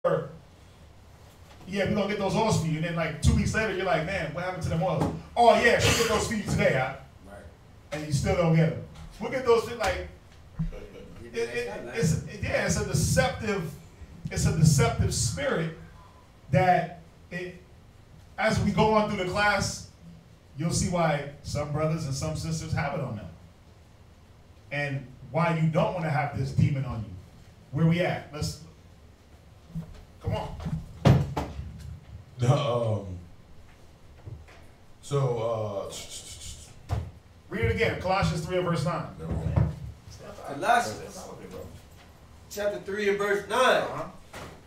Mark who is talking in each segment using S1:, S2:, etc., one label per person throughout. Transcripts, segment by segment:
S1: yeah, we're gonna get those oils for you. And then like 2 weeks later, you're like, man, what happened to them oils? Oh yeah, we'll get those for you today, huh? Right. And you still don't get them. We'll get those like it's a deceptive spirit that as we go on through the class, you'll see why some brothers and some sisters have it on them. And why you don't want to have this demon on you. Where we at? Let's come on. Read it again. Colossians 3 and verse 9.
S2: Colossians chapter 3 and verse 9.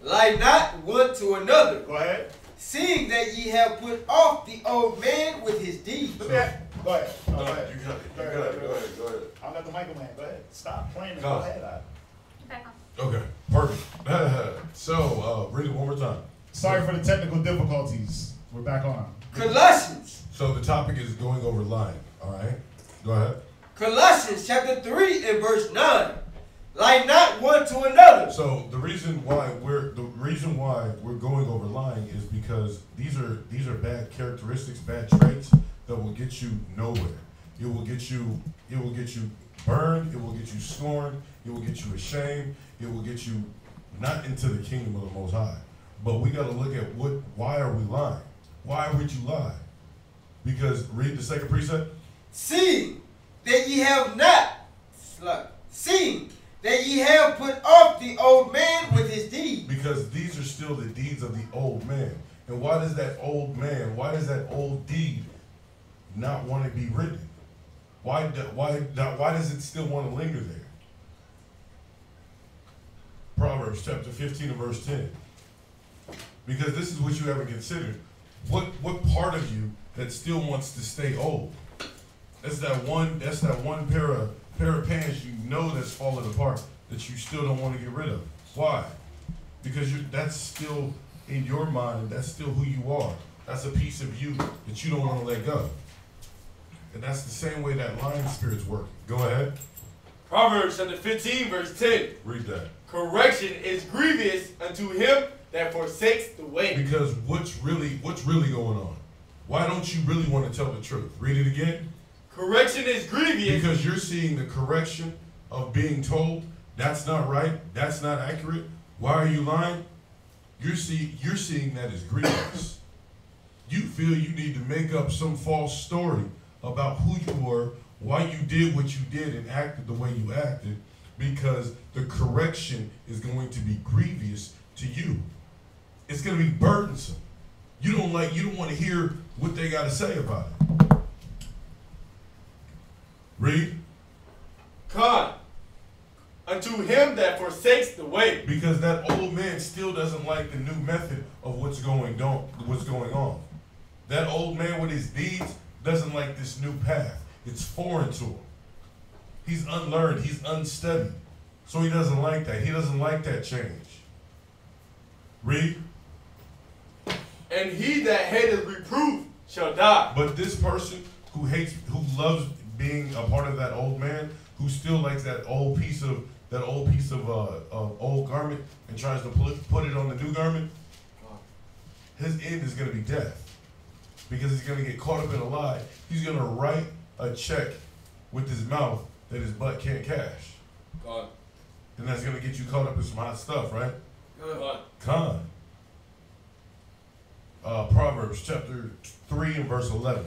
S2: Lie not one to another.
S1: Go ahead.
S2: Seeing that ye have put off the old man with his deeds.
S1: Go ahead. Go ahead.
S3: You got it. Go ahead.
S1: I'm not the Michael man. Go ahead. Stop playing. Go ahead.
S3: Okay. Perfect. So, read it one more time.
S1: Sorry for the technical difficulties. We're back on.
S2: Colossians.
S3: So the topic is going over lying. All right. Go ahead.
S2: Colossians chapter 3 and verse 9. Lie not one to another.
S3: So the reason why we're going over lying is because these are bad characteristics, bad traits that will get you nowhere. It will get you burned, it will get you scorned, it will get you ashamed, it will get you not into the kingdom of the Most High. But we got to look at why are we lying? Why would you lie? Because read the second precept.
S2: Seeing that ye have put off the old man with his deeds.
S3: Because these are still the deeds of the old man. And why does that old deed not want to be written? Why does it still want to linger there? Proverbs chapter 15 and verse 10. Because this is what you haven't considered. What part of you that still wants to stay old? That's that one pair of pants you know that's falling apart that you still don't want to get rid of. Why? Because that's still in your mind, that's still who you are. That's a piece of you that you don't want to let go. And that's the same way that lying spirit's working. Go ahead.
S4: Proverbs chapter 15 verse 10.
S3: Read that.
S4: Correction is grievous unto him that forsakes the way.
S3: Because what's really going on? Why don't you really want to tell the truth? Read it again.
S4: Correction is grievous.
S3: Because you're seeing the correction of being told that's not right, that's not accurate. Why are you lying? You're seeing that as grievous. You feel you need to make up some false story about who you were, why you did what you did and acted the way you acted, because the correction is going to be grievous to you. It's going to be burdensome. You don't want to hear what they got to say about it. Read.
S4: Con, unto him that forsakes the way.
S3: Because that old man still doesn't like the new method of what's going on. That old man with his deeds doesn't like this new path. It's foreign to him. He's unlearned. He's unstudied. So he doesn't like that. He doesn't like that change. Read.
S4: And he that hateth reproof shall die.
S3: But this person who loves being a part of that old man, who still likes that old piece of old garment and tries to put it on the new garment, his end is going to be death. Because he's going to get caught up in a lie. He's going to write a check with his mouth that his butt can't cash.
S4: God.
S3: And that's going to get you caught up in some hot stuff, right?
S4: God.
S3: Con. Proverbs chapter 3 and verse 11.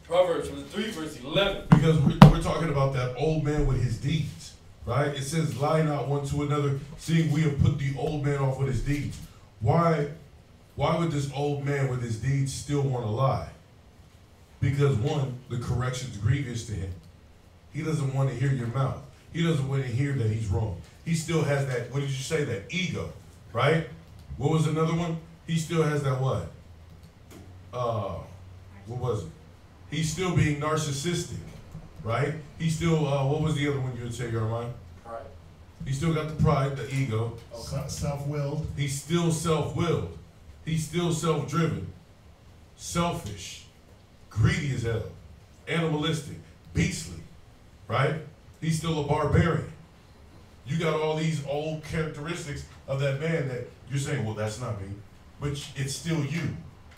S4: Proverbs chapter 3 verse 11.
S3: Because we're talking about that old man with his deeds, right? It says, lie not one to another, seeing we have put the old man off with his deeds. Why would this old man with his deeds still want to lie? Because one, the correction's grievous to him. He doesn't want to hear your mouth. He doesn't want to hear that he's wrong. He still has that, what did you say, that ego, right? What was another one? He still has that what? What was it? He's still being narcissistic, right? He's still, what was the other one you would say, Armand?
S4: Pride.
S3: He still got the pride, the ego.
S1: Self-willed.
S3: He's still self-willed. He's still self-driven, selfish, greedy as hell, animalistic, beastly, right? He's still a barbarian. You got all these old characteristics of that man that you're saying, well, that's not me. But it's still you.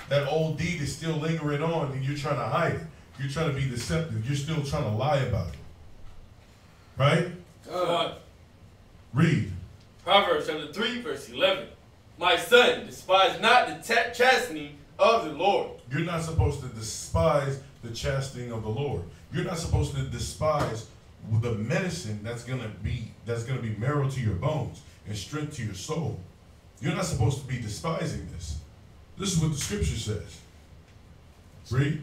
S3: That old deed is still lingering on and you're trying to hide it. You're trying to be deceptive. You're still trying to lie about it. Right? Read.
S4: Proverbs chapter 3, verse 11. My son, despise not the chastening of the Lord.
S3: You're not supposed to despise the chastening of the Lord. You're not supposed to despise the medicine that's gonna be marrow to your bones and strength to your soul. You're not supposed to be despising this. This is what the scripture says. Read.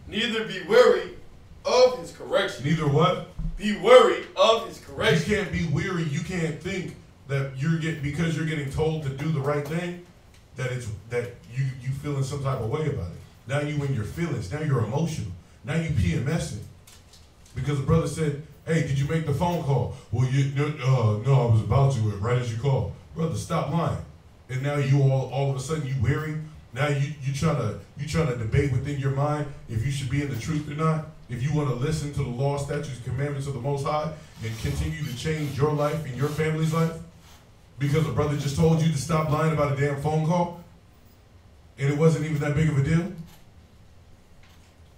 S4: Neither be weary of his correction.
S3: Neither what?
S4: Be worried of his correction.
S3: You can't be weary. You can't think that because you're getting told to do the right thing, that you feeling some type of way about it. Now you in your feelings. Now you're emotional. Now you PMSing. Because the brother said, hey, did you make the phone call? Well, no, I was about to right as you called. Brother, stop lying. And now you all of a sudden you weary. Now you trying to debate within your mind if you should be in the truth or not. If you want to listen to the law, statutes, commandments of the Most High and continue to change your life and your family's life because a brother just told you to stop lying about a damn phone call and it wasn't even that big of a deal.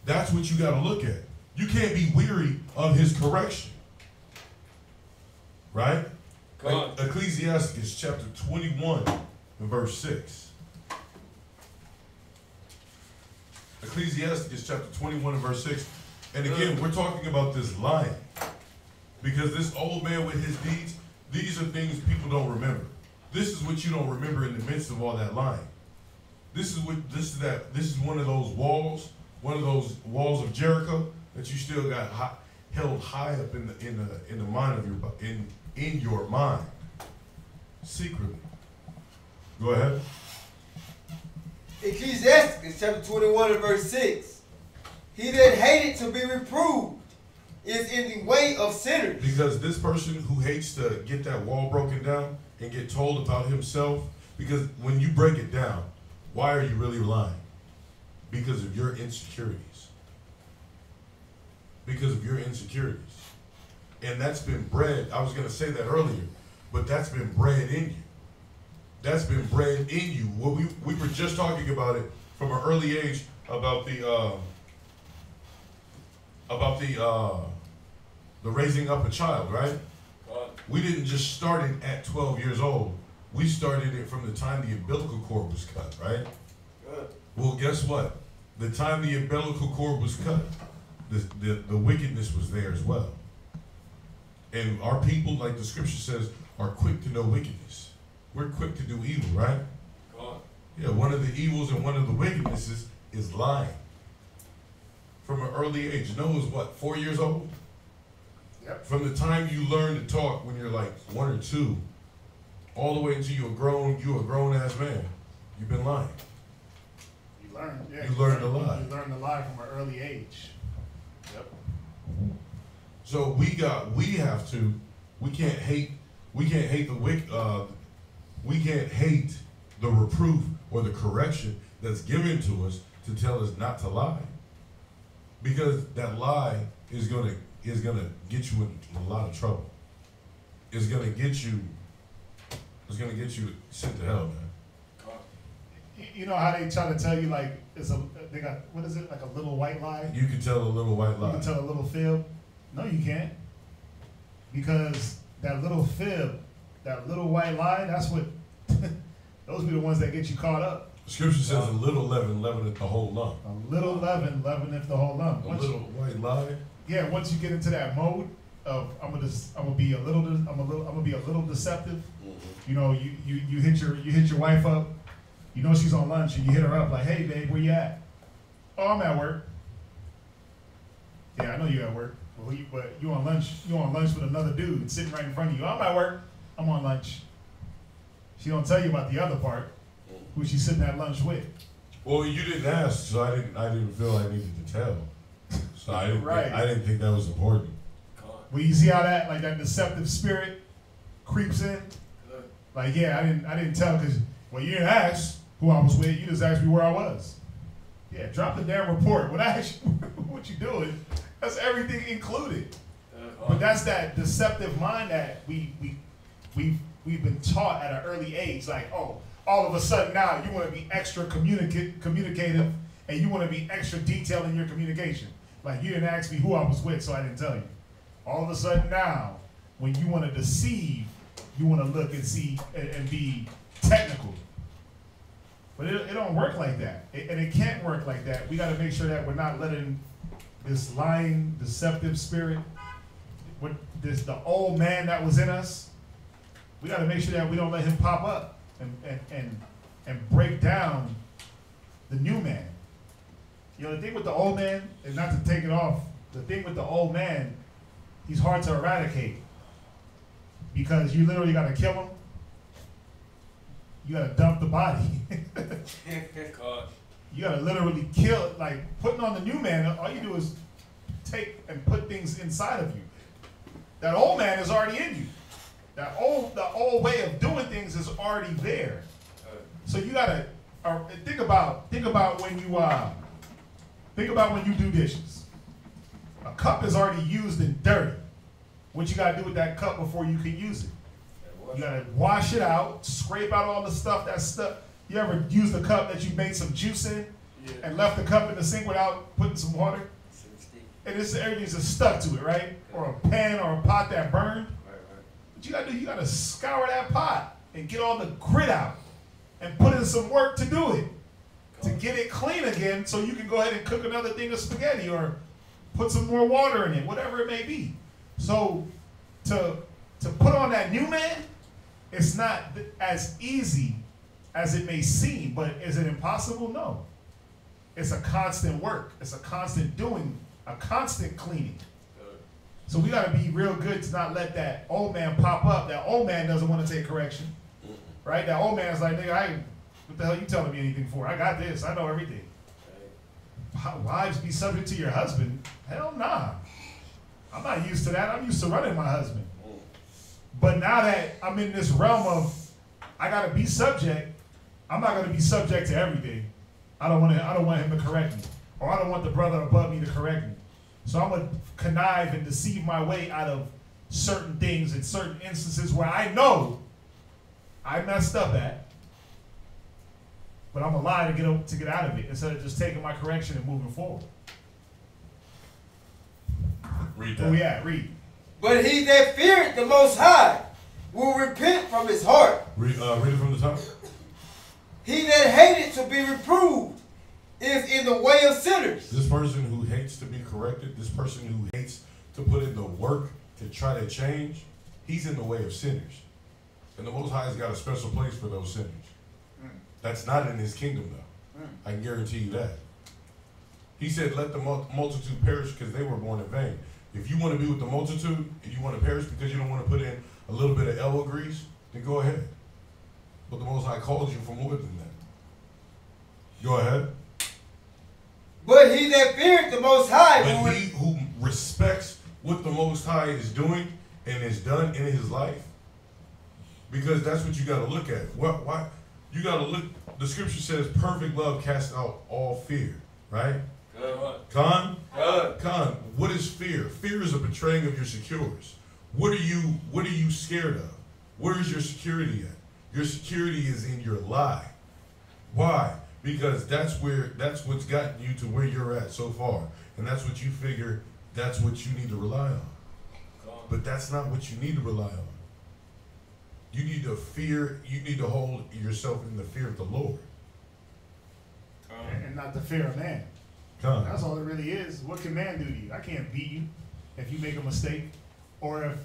S3: That's what you got to look at. You can't be weary of his correction. Right? Ecclesiastes chapter 21 and verse 6. Ecclesiastes chapter 21 and verse 6. And again, we're talking about this lying. Because this old man with his deeds, these are things people don't remember. This is what you don't remember in the midst of all that lying. This is one of those walls of Jericho that you still got held high up in the mind of in your mind, secretly. Go ahead.
S2: Ecclesiastes chapter 21 and verse 6. He that hated to be reproved is in the way of sinners.
S3: Because this person who hates to get that wall broken down and get told about himself, because when you break it down, why are you really lying? Because of your insecurities. Because of your insecurities. And that's been bred, I was going to say that earlier, but that's been bred in you. That's been bred in you. Well, we were just talking about it from an early age about the raising up a child, right? We didn't just start it at 12 years old. We started it from the time the umbilical cord was cut, right? Well, guess what? The time the umbilical cord was cut, the wickedness was there as well. And our people, like the scripture says, are quick to know wickedness. We're quick to do evil, right? Yeah, one of the evils and one of the wickednesses is lying. From an early age. Noah was what, 4 years old?
S1: Yep.
S3: From the time you learn to talk when you're like 1 or 2, all the way until you're a grown-ass man, you've been lying.
S1: You learn, yeah.
S3: You learn to lie.
S1: You learn to lie from an early age. Yep.
S3: So we can't hate the reproof or the correction that's given to us to tell us not to lie. Because that lie is gonna get you in a lot of trouble. It's gonna get you sent to hell, man.
S1: You know how they try to tell you like they got what is it, like a little white lie?
S3: You can tell a little white lie.
S1: You can tell a little fib. No, you can't. Because that little fib, that little white lie, that's what those be the ones that get you caught up.
S3: The scripture says a little leaven leaveneth the whole lump.
S1: A little leaven leaveneth the whole lump.
S3: A little white lie.
S1: Yeah, once you get into that mode of I'm gonna be a little deceptive. You know, you hit your wife up. You know she's on lunch and you hit her up like, hey babe, where you at? Oh, I'm at work. Yeah, I know you at work. But you on lunch with another dude sitting right in front of you. I'm at work. I'm on lunch. She don't tell you about the other part, who she's sitting at lunch with.
S3: Well, you didn't ask, so I didn't feel I needed to tell. So I didn't think that was important.
S1: Well, you see how that deceptive spirit creeps in? Like, yeah, I didn't tell because, well, you didn't ask who I was with. You just asked me where I was. Yeah, drop the damn report. When I ask you what you doing, that's everything included. But that's that deceptive mind that we we've been taught at an early age, like, oh, all of a sudden now you want to be extra communicative and you want to be extra detailed in your communication. Like, you didn't ask me who I was with, so I didn't tell you. All of a sudden now, when you want to deceive, you want to look and see and be technical. But it don't work like that. And it can't work like that. We got to make sure that we're not letting this lying, deceptive spirit, the old man that was in us, we got to make sure that we don't let him pop up and break down the new man. You know, the thing with the old man, and not to take it off, the thing with the old man, he's hard to eradicate because you literally got to kill him. You got to dump the body. You got to literally kill, like putting on the new man, all you do is take and put things inside of you. That old man is already in you. The old way of doing things is already there. So you got to think about when you do dishes. A cup is already used and dirty. What you got to do with that cup before you can use it? You got to wash it out, scrape out all the stuff. You ever used a cup that you made some juice in and left the cup in the sink without putting some water? And everything's just stuck to it, right? Or a pan or a pot that burned. What you got to do, you got to scour that pot and get all the grit out and put in some work to do it. To get it clean again so you can go ahead and cook another thing of spaghetti or put some more water in it, whatever it may be. So to put on that new man, it's not as easy as it may seem, but is it impossible? No. It's a constant work. It's a constant doing, a constant cleaning. So we got to be real good to not let that old man pop up. That old man doesn't want to take correction, right? That old man's like, nigga, what the hell you telling me anything for? I got this. I know everything. Wives be subject to your husband? Hell nah. I'm not used to that. I'm used to running my husband. But now that I'm in this realm of I gotta be subject, I'm not gonna be subject to everything. I don't want him to correct me, or I don't want the brother above me to correct me. So I'm gonna connive and deceive my way out of certain things in certain instances where I know I messed up at, but I'm gonna lie to get out of it instead of just taking my correction and moving forward.
S3: Read that.
S1: Where we at? Read.
S2: But he that feareth the Most High will repent from his heart.
S3: Read it from the top.
S2: He that hated to be reproved is in the way of sinners.
S3: This person who hates to be corrected, this person who hates to put in the work to try to change, he's in the way of sinners. And the Most High has got a special place for those sinners. That's not in his kingdom, though. I can guarantee you that. He said, let the multitude perish because they were born in vain. If you want to be with the multitude and you want to perish because you don't want to put in a little bit of elbow grease, then go ahead. But the Most High called you for more than that. Go ahead.
S2: But he that feareth the Most High
S3: But he who respects what the Most High is doing and is done in his life, because that's what you got to look at. Why? You got to look. The scripture says, perfect love casts out all fear, right? Con? What is fear? Fear is a betraying of your secures. What are you scared of? Where is your security at? Your security is in your lie. Why? Because that's what's gotten you to where you're at so far. And that's what you figure that's what you need to rely on. But that's not what you need to rely on. You need to hold yourself in the fear of the Lord.
S1: And not the fear of man. That's all it really is. What can man do to you? I can't beat you if you make a mistake. Or if,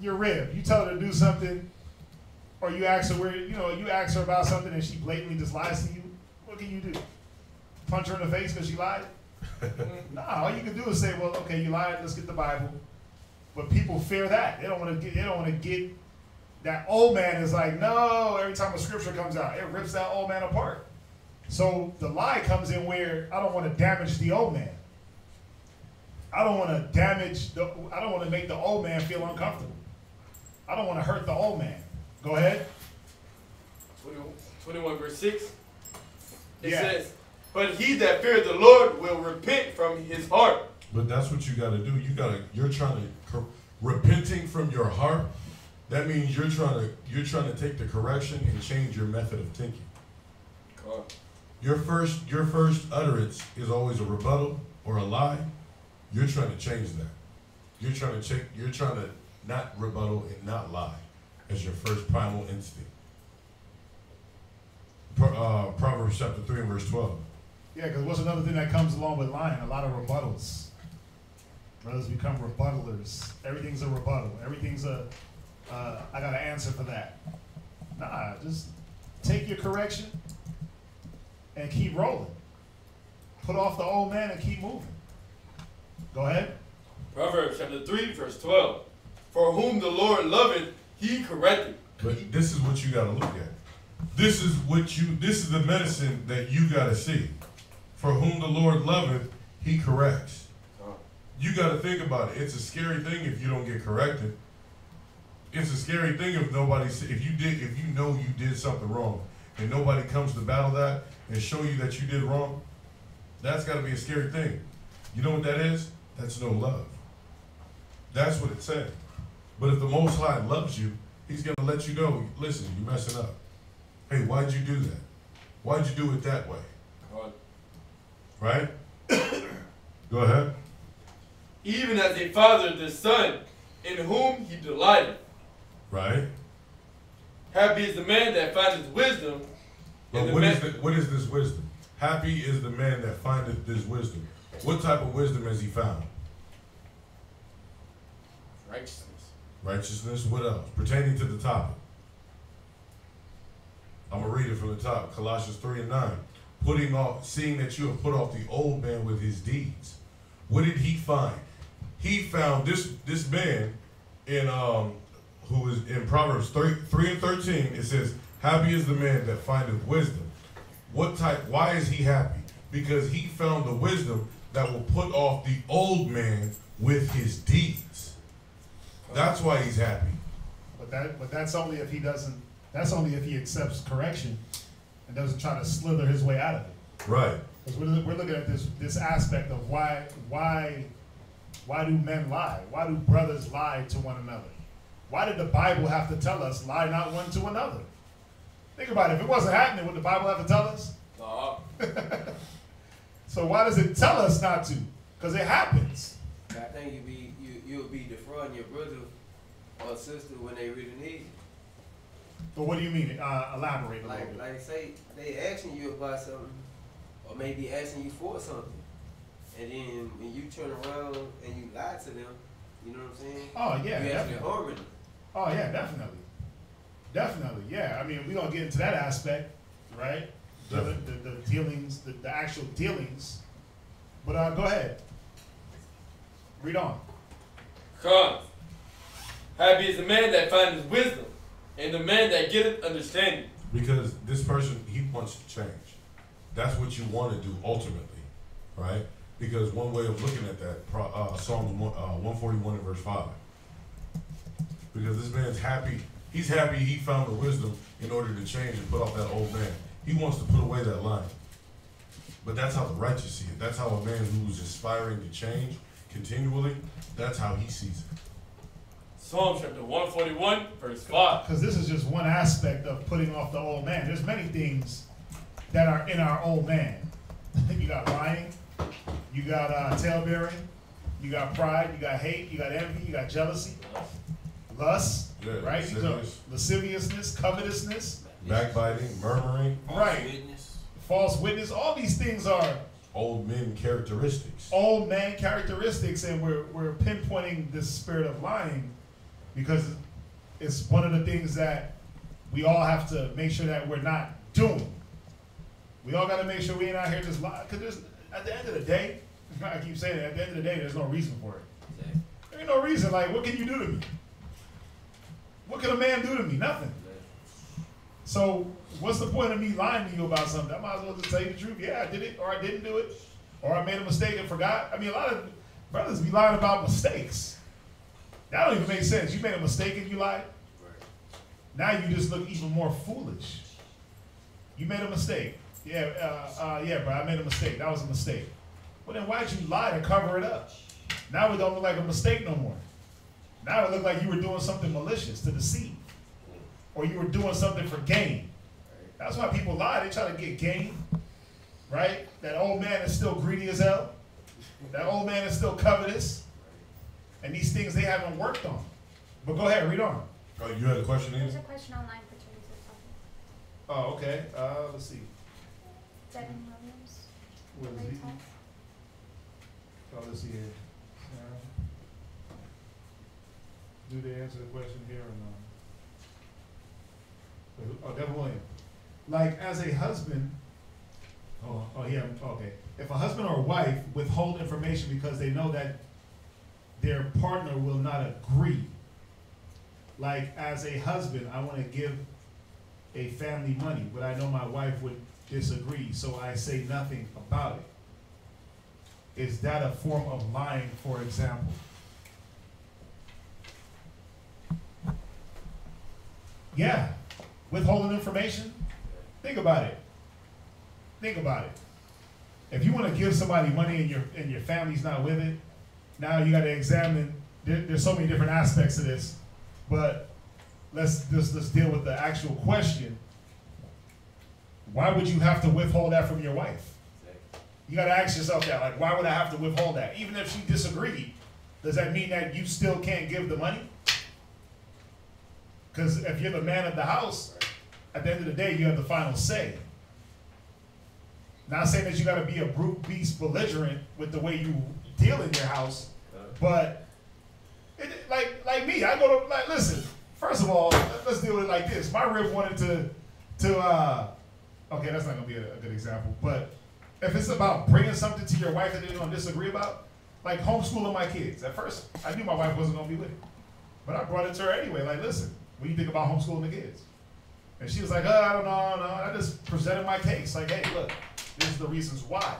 S1: your rib, you tell her to do something, or you ask her about something and she blatantly just lies to you, what can you do? Punch her in the face because she lied? No, all you can do is say, well, okay, you lied, let's get the Bible. But people fear that. They don't want to get that old man is like, no, every time a scripture comes out, it rips that old man apart. So the lie comes in where I don't want to damage the old man. I don't want to make the old man feel uncomfortable. I don't want to hurt the old man. Go ahead.
S4: 21 verse 6. It says, but he that feareth the Lord will repent from his heart.
S3: But that's what you got to do. You're trying to Repenting from your heart, that means you're trying to take the correction and change your method of thinking.
S4: Come.
S3: Your first utterance is always a rebuttal or a lie. You're trying to change that. You're trying to not rebuttal and not lie as your first primal instinct. Proverbs chapter 3 and verse 12.
S1: Yeah, because what's another thing that comes along with lying? A lot of rebuttals. Brothers become rebuttalers. Everything's a rebuttal. Everything's I got an answer for that. Nah, just take your correction and keep rolling. Put off the old man and keep moving. Go ahead.
S4: Proverbs chapter 3, verse 12. For whom the Lord loveth, he correcteth.
S3: But this is what you got to look at. This is the medicine that you got to see. For whom the Lord loveth, he corrects. You got to think about it. It's a scary thing if you don't get corrected. It's a scary thing if you know you did something wrong and nobody comes to battle that and show you that you did wrong. That's got to be a scary thing. You know what that is? That's no love. That's what it said. But if the Most High loves you, he's going to let you know, listen, you're messing up. Hey, why'd you do that? Why'd you do it that way? Right? Go ahead.
S4: Even as a father the son, in whom he delighteth.
S3: Right?
S4: Happy is the man that findeth wisdom.
S3: But what is this wisdom? Happy is the man that findeth this wisdom. What type of wisdom has he found?
S4: Righteousness.
S3: Righteousness. What else? Pertaining to the topic. I'm going to read it from the top. Colossians 3 and 9. Seeing that you have put off the old man with his deeds. What did he find? He found this man in who is in Proverbs 3 and 13. It says, happy is the man that findeth wisdom. Why is he happy? Because he found the wisdom that will put off the old man with his deeds. That's why he's happy.
S1: But that's only if he doesn't. That's only if he accepts correction and doesn't try to slither his way out of it.
S3: Right.
S1: Because we're looking at this aspect of why do men lie? Why do brothers lie to one another? Why did the Bible have to tell us lie not one to another? Think about it. If it wasn't happening, would the Bible have to tell us?
S4: No.
S1: So why does it tell us not to? Because it happens.
S2: I think you'll be defrauding your brother or sister when they really need you.
S1: But what do you mean? Elaborate a little bit.
S2: Like say they asking you about something, or maybe asking you for something, and then when you turn around and you lie to them, you know what I'm saying?
S1: Oh yeah,
S2: you actually
S1: definitely.
S2: harming them.
S1: Oh yeah, definitely. Definitely, yeah. I mean, we're gonna get into that aspect, right? The dealings, the actual dealings. But go ahead. Read on.
S4: Come. Happy is the man that findeth wisdom, and the man that getteth understanding.
S3: Because this person, he wants to change. That's what you want to do ultimately, right? Because one way of looking at that, Psalm 141 and verse 5. Because this man's happy. He's happy he found the wisdom in order to change and put off that old man. He wants to put away that line. But that's how the righteous see it. That's how a man who's aspiring to change continually, that's how he sees it.
S4: Psalm chapter 141, verse 5.
S1: Because this is just one aspect of putting off the old man. There's many things that are in our old man. You got lying, you got tailbearing, you got pride, you got hate, you got envy, you got jealousy, lust, right? Lasciviousness, covetousness,
S3: backbiting, murmuring,
S1: right? False witness. All these things are
S3: old men characteristics.
S1: Old man characteristics, and we're pinpointing this spirit of lying because it's one of the things that we all have to make sure that we're not doing. We all got to make sure we ain't out here just lying. Because at the end of the day, I keep saying it, at the end of the day, there's no reason for it.
S2: Exactly.
S1: There ain't no reason. Like, what can you do to me? What can a man do to me? Nothing. So what's the point of me lying to you about something? I might as well just tell you the truth. Yeah, I did it, or I didn't do it, or I made a mistake and forgot. I mean, a lot of brothers be lying about mistakes. That don't even make sense. You made a mistake and you lied. Now you just look even more foolish. You made a mistake. Yeah, bro, I made a mistake. That was a mistake. Well, then why'd you lie to cover it up? Now it don't look like a mistake no more. Now it looked like you were doing something malicious to deceive. Or you were doing something for gain. That's why people lie. They try to get gain. Right? That old man is still greedy as hell. That old man is still covetous. And these things they haven't worked on. But go ahead, read on.
S3: Oh, you had a question, Ian?
S5: There's a question online for Teresa.
S1: Oh, okay. Let's see.
S5: Devin Williams.
S1: What is he? Oh, let's see here. Do they answer the question here or not? Oh, Devin Williams. Like, as a husband, okay. If a husband or wife withhold information because they know that their partner will not agree, like as a husband, I want to give a family money, but I know my wife would disagree, so I say nothing about it. Is that a form of lying, for example? Yeah. Withholding information? Think about it. Think about it. If you want to give somebody money and your family's not with it, now you got to examine. There's so many different aspects to this, but let's deal with the actual question. Why would you have to withhold that from your wife? You got to ask yourself that. Like, why would I have to withhold that? Even if she disagreed, does that mean that you still can't give the money? Because if you're the man of the house, at the end of the day, you have the final say. Not saying that you got to be a brute beast belligerent with the way you deal in your house, but like me, I go to, like, listen, first of all, let's deal with it like this. My rib wanted okay, that's not going to be a good example, but if it's about bringing something to your wife that they don't disagree about, like homeschooling my kids. At first, I knew my wife wasn't going to be with it, but I brought it to her anyway. Like, listen, what do you think about homeschooling the kids? And she was like, I don't know. I just presented my case. Like, hey, look, this is the reasons why.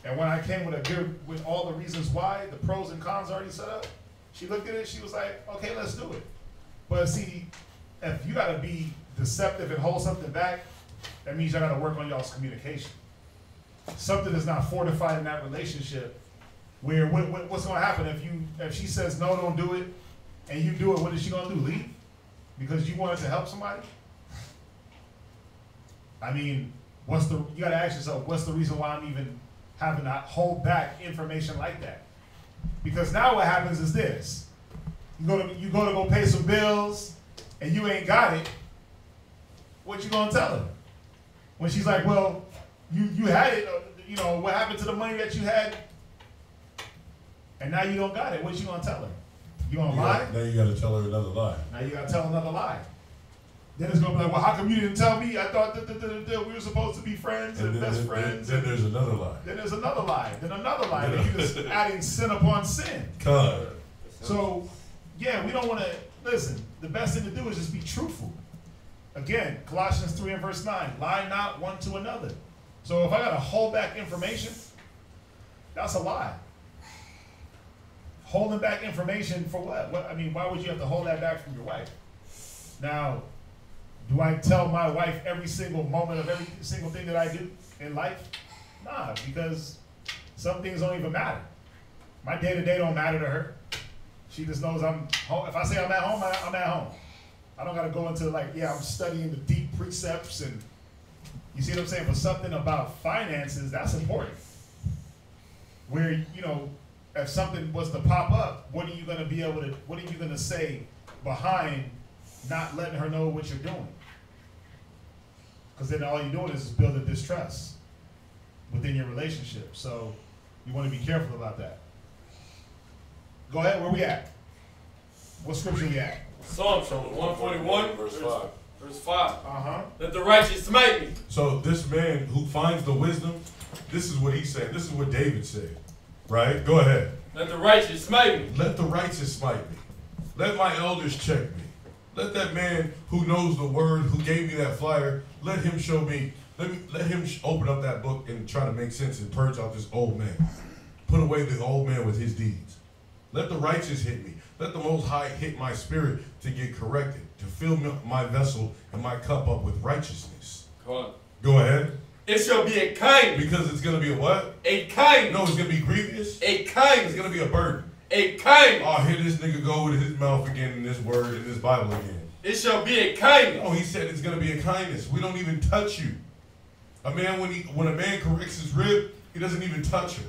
S1: And when I came with all the reasons why, the pros and cons already set up, she looked at it, she was like, okay, let's do it. But see, if you gotta be deceptive and hold something back, that means y'all gotta work on y'all's communication. Something is not fortified in that relationship where what's gonna happen if she says no, don't do it, and you do it, what is she gonna do, leave? Because you wanted to help somebody? I mean, you gotta ask yourself, what's the reason why I'm even having to hold back information like that? Because now what happens is this. You go to go pay some bills and you ain't got it, what you gonna tell her? When she's like, well, you had it, what happened to the money that you had? And now you don't got it, what you gonna tell her? You gonna lie?
S3: Now you gotta tell her another lie.
S1: Now you gotta tell another lie. Then it's gonna be like, well, how come you didn't tell me? I thought we were supposed to be friends and best friends.
S3: Then there's another lie.
S1: Then there's another lie. Then another lie. Then you're just adding sin upon sin.
S3: God.
S1: So, yeah, we don't want to, listen, the best thing to do is just be truthful. Again, Colossians 3 and verse 9, lie not one to another. So if I got to hold back information, that's a lie. Holding back information for what? Why would you have to hold that back from your wife? Now, do I tell my wife every single moment of every single thing that I do in life? Nah, because some things don't even matter. My day-to-day don't matter to her. She just knows I'm home. If I say I'm at home, I'm at home. I don't got to go into I'm studying the deep precepts and you see what I'm saying? But something about finances, that's important. Where, if something was to pop up, what are you going to say behind not letting her know what you're doing? Because then all you're doing is building distrust within your relationship. So you want to be careful about that. Go ahead, where we at? What scripture we at?
S4: Psalms 141, verse 5. Verse 5.
S1: Uh-huh.
S4: Let the righteous smite me.
S3: So this man who finds the wisdom, this is what he said. This is what David said. Right? Go ahead.
S4: Let the righteous smite me.
S3: Let the righteous smite me. Let my elders check me. Let that man who knows the word, who gave me that flyer, let him show me. Let him open up that book and try to make sense and purge out this old man. Put away the old man with his deeds. Let the righteous hit me. Let the Most High hit my spirit to get corrected, to fill my vessel and my cup up with righteousness.
S4: Come on.
S3: Go ahead.
S4: It shall be a kindness.
S3: Because it's going to be a what?
S4: A kindness.
S3: No, it's going to be grievous.
S4: A kindness.
S3: It's going to be a burden.
S4: a kindness.
S3: Oh, here this nigga go with his mouth again in this word, in this Bible again.
S4: It shall be a kindness.
S3: No, he said it's going to be a kindness. We don't even touch you. A man, when a man corrects his rib, he doesn't even touch her.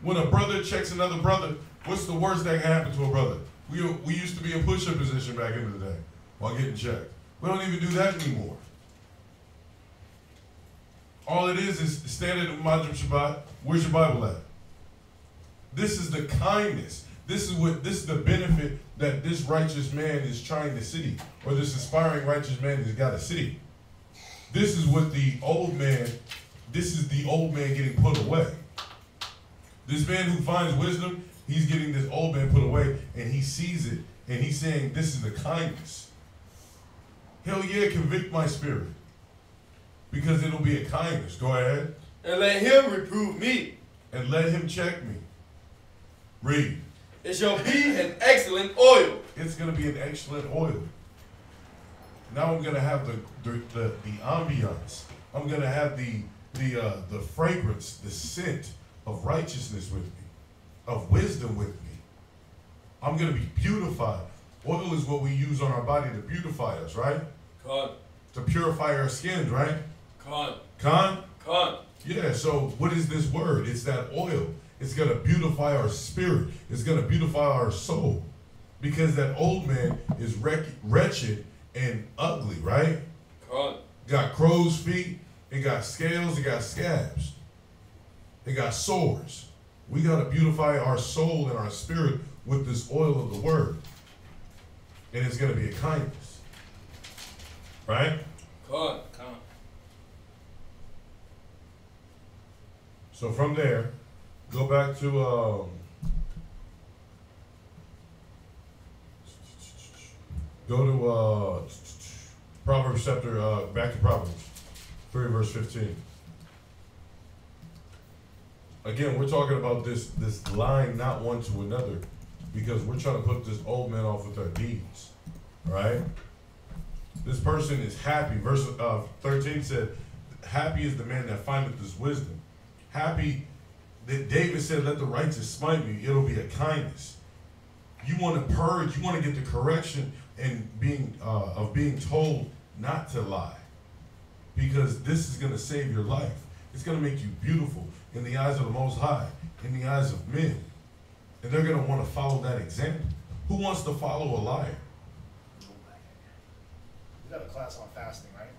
S3: When a brother checks another brother, what's the worst that can happen to a brother? We used to be in push-up position back in the day while getting checked. We don't even do that anymore. All it is standing at Majid Shabbat. Where's your Bible at? This is the kindness. This is the benefit that this righteous man is trying to see, or this aspiring righteous man has got to see. This is what the old man. This is the old man getting put away. This man who finds wisdom, he's getting this old man put away, and he sees it, and he's saying, "This is the kindness." Hell yeah, convict my spirit, because it'll be a kindness. Go ahead.
S4: And let him reprove me.
S3: And let him check me. Read.
S4: It shall be an excellent oil.
S3: It's going to be an excellent oil. Now I'm going to have the ambiance. I'm going to have the fragrance, the scent of righteousness with me, of wisdom with me. I'm going to be beautified. Oil is what we use on our body to beautify us, right?
S4: Con.
S3: To purify our skins, right?
S4: Con.
S3: Con?
S4: Con.
S3: Yeah, so what is this word? It's that oil. It's going to beautify our spirit. It's going to beautify our soul. Because that old man is wretched and ugly, right?
S4: Con.
S3: Got crow's feet. It got scales. It got scabs. It got sores. We got to beautify our soul and our spirit with this oil of the word. And it's going to be a kindness. Right?
S4: Con. Con.
S3: So from there, go back to Proverbs chapter, back to Proverbs 3 verse 15. Again, we're talking about this lying not one to another, because we're trying to put this old man off with our deeds, right? This person is happy. Verse 13 said, "Happy is the man that findeth this wisdom." Happy that David said, "Let the righteous smite me." It'll be a kindness. You want to purge. You want to get the correction and being told not to lie, because this is going to save your life. It's going to make you beautiful in the eyes of the Most High, in the eyes of men, and they're going to want to follow that example. Who wants to follow a liar?
S1: We got a class on fasting, right?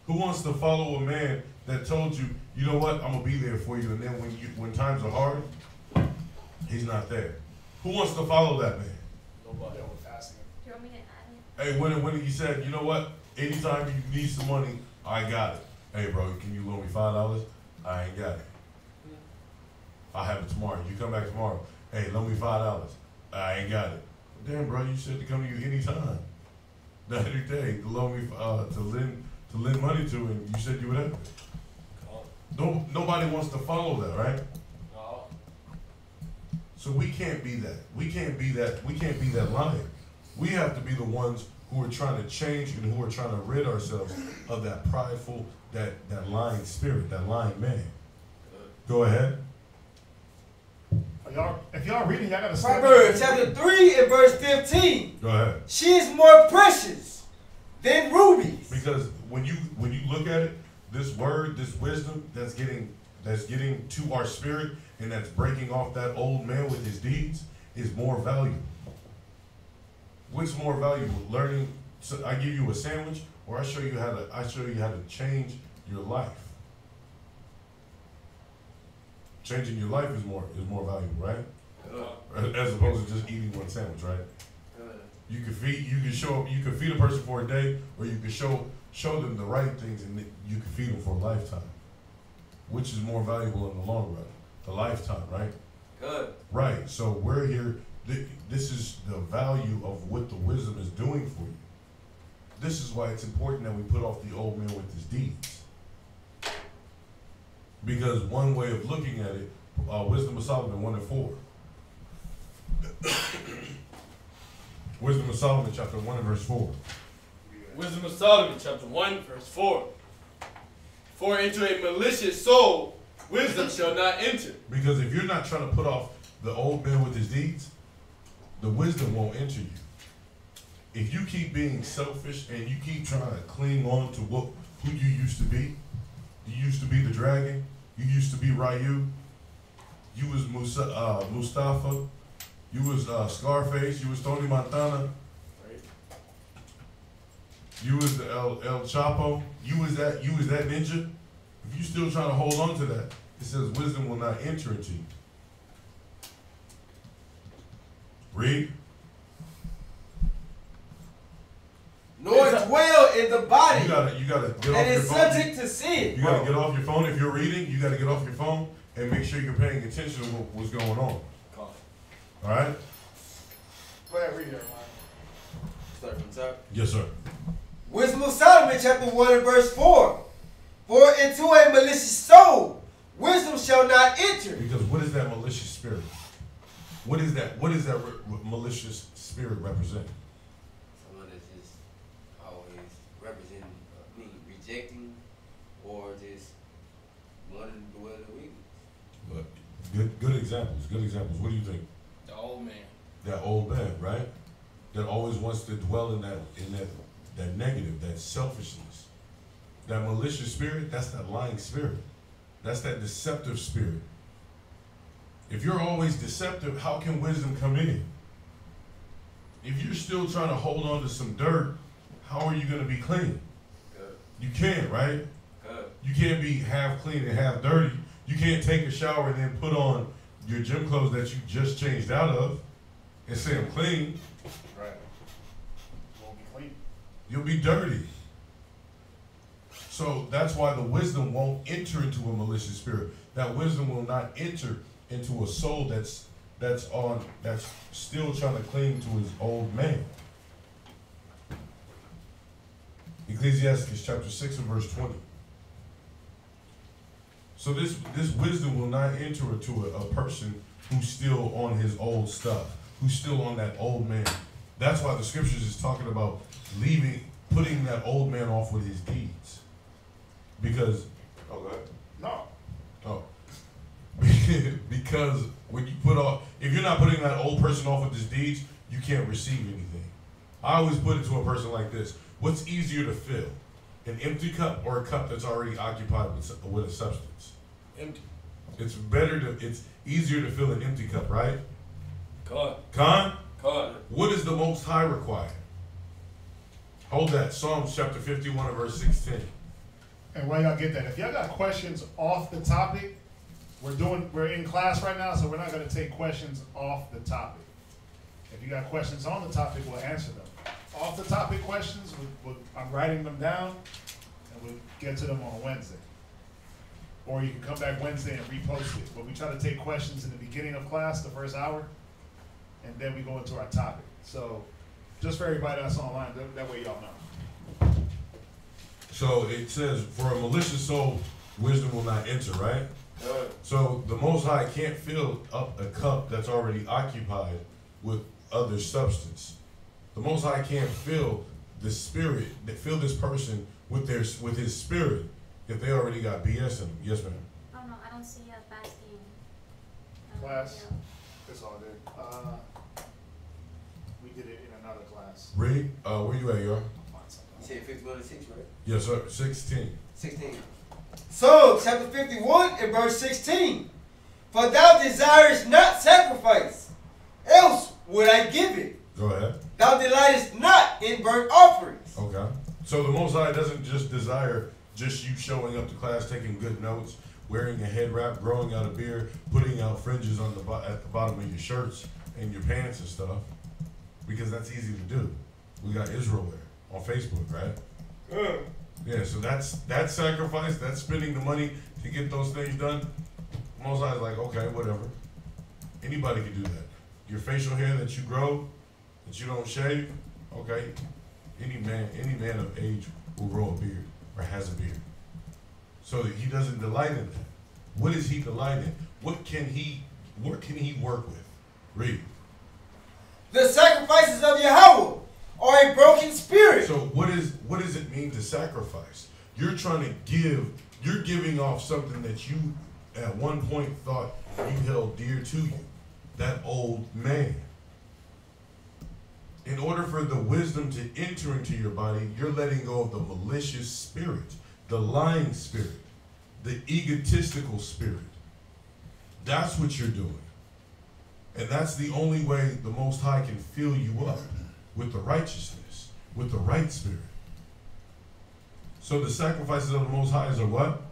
S3: Who wants to follow a man that told you, "You know what, I'm gonna be there for you," and then when times are hard, he's not there? Who wants to follow that man?
S1: Nobody. With fasting.
S5: Do you want me to add it?
S3: Hey, when he said, "You know what, anytime you need some money, I got it." Hey, bro, can you loan me $5? I ain't got it. I'll have it tomorrow. You come back tomorrow. Hey, loan me $5. I ain't got it. Damn, bro, you said to come to you anytime. The other day, to loan me, to lend money to, and you said you would have it. Nobody wants to follow that, right?
S4: No.
S3: So we can't be that. We can't be that. We can't be that lion. We have to be the ones who are trying to change and who are trying to rid ourselves of that prideful, that lying spirit, that lying man. Go ahead.
S1: If y'all reading, y'all gotta start.
S2: Proverbs chapter 3 and verse 15.
S3: Go ahead.
S2: She is more precious than rubies.
S3: Because when you look at it, this word, this wisdom that's getting to our spirit and that's breaking off that old man with his deeds is more valuable. What's more valuable? Learning. So I give you a sandwich, or I show you how to change your life. Changing your life is more valuable, right? As opposed to just eating one sandwich, right? You can feed a person for a day, or you can show them the right things, and you can feed them for a lifetime. Which is more valuable in the long run? The lifetime, right?
S2: Good.
S3: Right. So we're here. This is the value of what the wisdom is doing for you. This is why it's important that we put off the old man with his deeds. Because one way of looking at it, Wisdom of Solomon 1 and 4. Wisdom of Solomon chapter 1 and verse 4.
S4: Wisdom of Solomon chapter 1 verse 4. For into a malicious soul wisdom shall not enter.
S3: Because if you're not trying to put off the old man with his deeds, the wisdom won't enter you. If you keep being selfish and you keep trying to cling on to who you used to be the dragon, you used to be Ryu, you was Mustafa, you was Scarface, you was Tony Montana, you was El Chapo, you was that ninja. If you still trying to hold on to that, it says wisdom will not enter into you. Read.
S2: Nor dwell in the body.
S3: You gotta get off your phone.
S2: And is subject to sin.
S3: You gotta get off your phone. If you're reading, you gotta get off your phone and make sure you're paying attention to what's going on. All right?
S1: Go ahead, read it, man.
S2: Start from the top.
S3: Yes, sir.
S2: Wisdom of Solomon, chapter 1 and verse 4. For into a malicious soul, wisdom shall not enter.
S3: Because what is that malicious spirit? What is that? What does that malicious spirit represent?
S2: Someone that's just always representing, rejecting, or just wanting to dwell in the weakness.
S3: But good examples. Good examples. What do you think?
S4: The old man.
S3: That old man, right? That always wants to dwell in that negative, that selfishness. That malicious spirit, that's that lying spirit. That's that deceptive spirit. If you're always deceptive, how can wisdom come in? If you're still trying to hold on to some dirt, how are you going to be clean?
S2: Good.
S3: You can't, right?
S2: Good.
S3: You can't be half clean and half dirty. You can't take a shower and then put on your gym clothes that you just changed out of and say I'm clean.
S1: Right. Won't be clean.
S3: You'll be dirty. So that's why the wisdom won't enter into a malicious spirit. That wisdom will not enter into a soul that's still trying to cling to his old man. Ecclesiastes chapter 6 and verse 20. So this wisdom will not enter into a person who's still on his old stuff, who's still on that old man. That's why the scriptures is talking about putting that old man off with his deeds. Because,
S1: No.
S3: Oh. Because when you if you're not putting that old person off with his deeds, you can't receive anything. I always put it to a person like this. What's easier to fill? An empty cup or a cup that's already occupied with a substance?
S4: Empty.
S3: It's easier to fill an empty cup, right?
S4: God.
S3: Con?
S4: God.
S3: What does the Most High require? Hold that. Psalms chapter 51 and verse 16.
S1: And while y'all get that, if y'all got questions off the topic, we're in class right now, so we're not going to take questions off the topic. If you got questions on the topic, we'll answer them. Off the topic questions, I'm writing them down, and we'll get to them on Wednesday. Or you can come back Wednesday and repost it. But we try to take questions in the beginning of class, the first hour, and then we go into our topic. So just for everybody that's online, that way y'all know.
S3: So it says, for a malicious soul, wisdom will not enter, right? So the Most High can't fill up a cup that's already occupied with other substance. The Most High can't fill the spirit, fill this person with his spirit if they already got BS in them. Yes, ma'am.
S5: Oh no, I don't see a fasting.
S1: Class? It's all good. We did it in another class.
S3: Read. Where you at, y'all?
S2: You said 51 and 6, right?
S3: Yes, sir. 16.
S2: 16. Psalm chapter 51 and verse 16. For thou desirest not sacrifice, else would I give it.
S3: Go ahead.
S2: Thou delightest not in burnt offerings.
S3: Okay. So the Most High doesn't just desire just you showing up to class, taking good notes, wearing a head wrap, growing out a beard, putting out fringes on at the bottom of your shirts and your pants and stuff, because that's easy to do. We got Israel wear on Facebook, right? Yeah, so that's sacrifice, that's spending the money to get those things done. Most High's like, okay, whatever. Anybody can do that. Your facial hair that you grow, that you don't shave, okay. Any man of age will grow a beard or has a beard. So that he doesn't delight in that. What does he delight in? What can he work with? Read.
S2: The sacrifices of Yahweh are a broken spirit.
S3: So what does it mean to sacrifice? You're giving off something that you at one point thought you held dear to you. that old man. In order for the wisdom to enter into your body, you're letting go of the malicious spirit, the lying spirit, the egotistical spirit. That's what you're doing. And that's the only way the Most High can fill you up with the righteousness, with the right spirit. So the sacrifices of the Most High are what?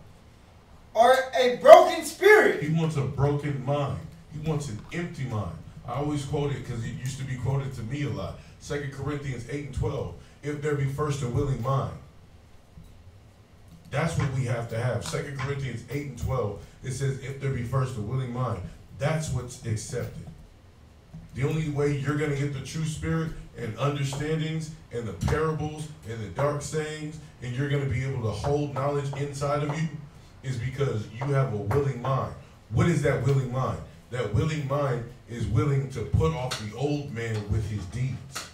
S2: Or a broken spirit.
S3: He wants a broken mind. He wants an empty mind. I always quote it because it used to be quoted to me a lot. 2 Corinthians 8:12. If there be first a willing mind. That's what we have to have. 2 Corinthians 8:12. It says, if there be first a willing mind. That's what's accepted. The only way you're going to get the true spirit and understandings and the parables and the dark sayings, and you're going to be able to hold knowledge inside of you, is because you have a willing mind. What is that willing mind? That willing mind is willing to put off the old man with his deeds.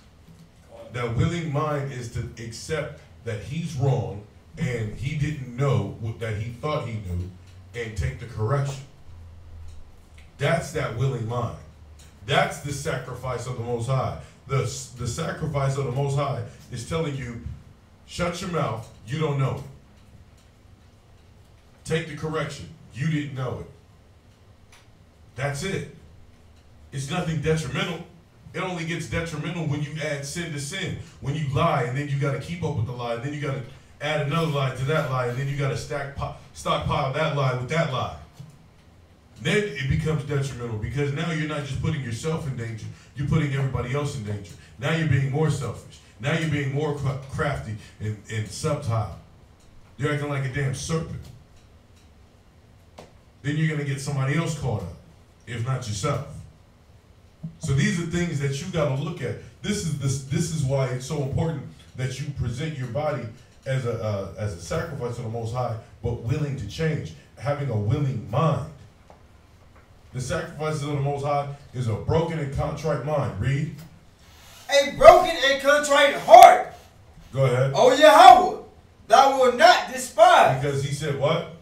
S3: That willing mind is to accept that he's wrong and he didn't know that he thought he knew, and take the correction. That's that willing mind. That's the sacrifice of the Most High. The sacrifice of the Most High is telling you, shut your mouth, you don't know it. Take the correction, you didn't know it. That's it. It's nothing detrimental. It only gets detrimental when you add sin to sin. When you lie, and then you got to keep up with the lie, and then you got to add another lie to that lie, and then you got to stockpile that lie with that lie. Then it becomes detrimental, because now you're not just putting yourself in danger, you're putting everybody else in danger. Now you're being more selfish. Now you're being more crafty and subtle. You're acting like a damn serpent. Then you're going to get somebody else caught up, if not yourself. So these are things that you got to look at. This is why it's so important that you present your body as a sacrifice to the Most High, but willing to change, having a willing mind. The sacrifices of the Most High is a broken and contrite mind. Read.
S2: A broken and contrite heart.
S3: Go ahead.
S2: O Yahweh, thou wilt not despise.
S3: Because he said what?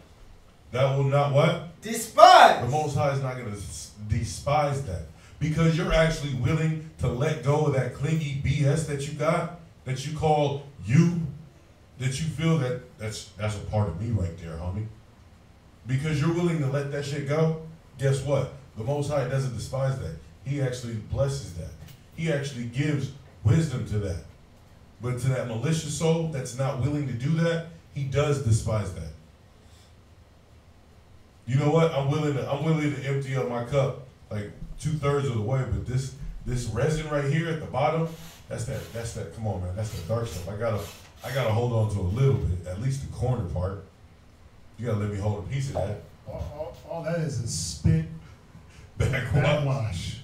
S3: Thou will not what?
S2: Despise.
S3: The Most High is not going to despise that. Because you're actually willing to let go of that clingy BS that you got, that you call you, that you feel that's a part of me right there, homie. Because you're willing to let that shit go, guess what? The Most High doesn't despise that. He actually blesses that. He actually gives wisdom to that. But to that malicious soul that's not willing to do that, he does despise that. You know what? I'm willing to empty up my cup like 2/3 of the way, but this resin right here at the bottom, that's that. Come on, man, that's the dark stuff. I gotta hold on to a little bit, at least the corner part. You gotta let me hold a piece of that.
S1: All that is spit backwash.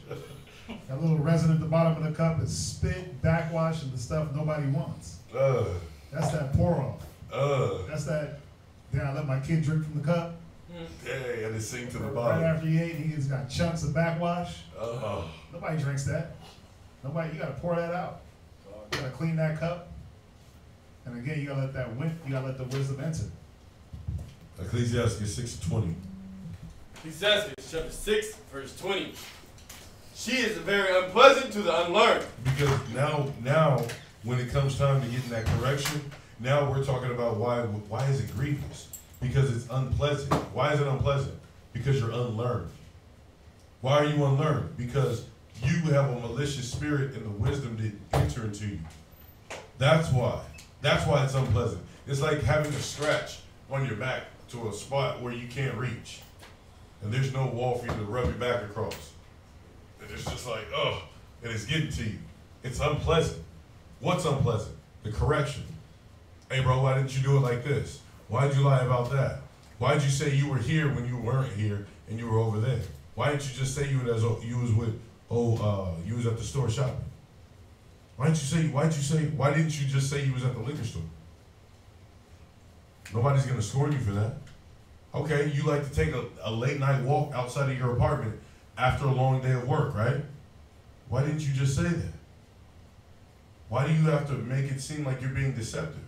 S1: That little resin at the bottom of the cup is spit, backwash, and the stuff nobody wants. That's that pour off. That's that. Then I let my kid drink from the cup.
S3: Hey, and it sink to the
S1: Right
S3: bottom.
S1: after he ate, he's got chunks of backwash. Nobody drinks that. Nobody. You gotta pour that out. You gotta clean that cup. And again, you gotta let the wisdom enter.
S3: Ecclesiastes 6:20.
S4: Ecclesiastes chapter 6, verse 20. She is very unpleasant to the unlearned.
S3: Because now, when it comes time to getting that correction, now we're talking about why is it grievous? Because it's unpleasant. Why is it unpleasant? Because you're unlearned. Why are you unlearned? Because you have a malicious spirit and the wisdom didn't enter into you. That's why. That's why it's unpleasant. It's like having a scratch on your back to a spot where you can't reach. And there's no wall for you to rub your back across. And it's just like, and it's getting to you. It's unpleasant. What's unpleasant? The correction. Hey, bro, why didn't you do it like this? Why'd you lie about that? Why'd you say you were here when you weren't here and you were over there? Why didn't you just say you was at the store shopping? Why didn't you just say you was at the liquor store? Nobody's gonna scorn you for that. Okay, you like to take a late night walk outside of your apartment after a long day of work, right? Why didn't you just say that? Why do you have to make it seem like you're being deceptive?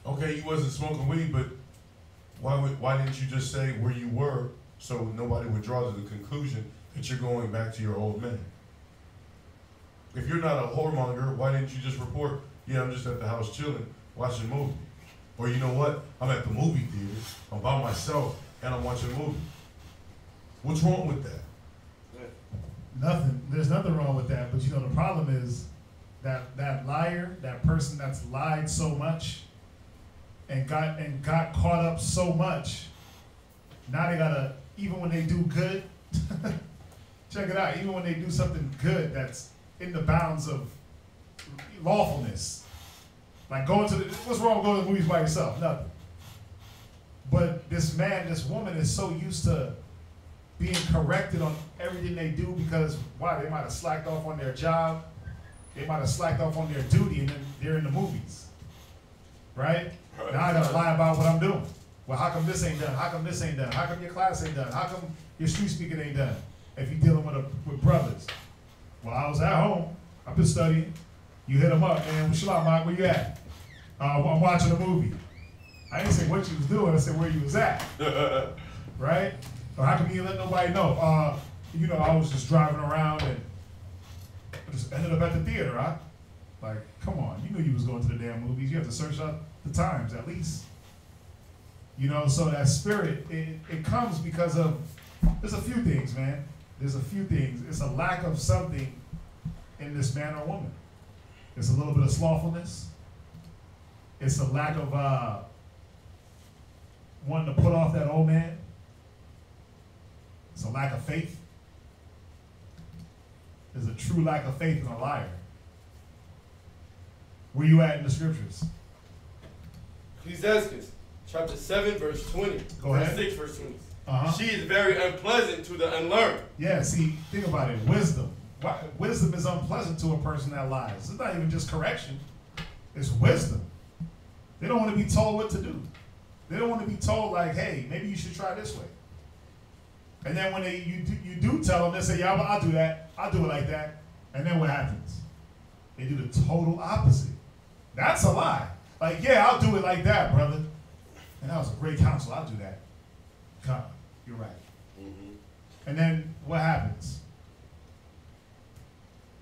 S3: Okay, you wasn't smoking weed, but why didn't you just say where you were so nobody would draw to the conclusion that you're going back to your old man. If you're not a whoremonger, why didn't you just report, yeah, I'm just at the house chilling, watching a movie? Or you know what, I'm at the movie theater, I'm by myself, and I'm watching a movie. What's wrong with that?
S1: Nothing. There's nothing wrong with that. But you know, the problem is that liar, that person that's lied so much and got caught up so much, now they gotta, even when they do good, check it out, even when they do something good that's in the bounds of lawfulness, like going to what's wrong with going to the movies by yourself? Nothing. But this man, this woman is so used to being corrected on everything they do because, why? They might have slacked off on their job. They might have slacked off on their duty, and then they're in the movies. Right? Now I gotta lie about what I'm doing. Well, how come this ain't done? How come this ain't done? How come your class ain't done? How come your street speaking ain't done? If you're dealing with brothers. Well, I was at home. I've been studying. You hit them up, man. Shalom, Mike, where you at? I'm watching a movie. I didn't say what you was doing. I said where you was at. Right? Or how come you didn't let nobody know? You know, I was just driving around and I just ended up at the theater, huh? Like, come on. You knew you was going to the damn movies. You have to search out the times at least. You know, so that spirit, it comes because of, there's a few things, man. There's a few things. It's a lack of something in this man or woman. It's a little bit of slothfulness. It's a lack of wanting to put off that old man. It's a lack of faith. There's a true lack of faith in a liar. Where you at in the scriptures?
S4: Ecclesiastes chapter 7, verse 20.
S1: Go ahead.
S4: 6, verse 20.
S1: Uh-huh.
S4: She is very unpleasant to the unlearned.
S1: Yeah, see, think about it. Wisdom. Wisdom is unpleasant to a person that lies. It's not even just correction. It's wisdom. They don't want to be told what to do. They don't want to be told, like, hey, maybe you should try this way. And then when you do tell them, they say, yeah, I'll do that. I'll do it like that. And then what happens? They do the total opposite. That's a lie. Like, yeah, I'll do it like that, brother. And that was a great counsel. I'll do that. Come, you're right. Mm-hmm. And then what happens?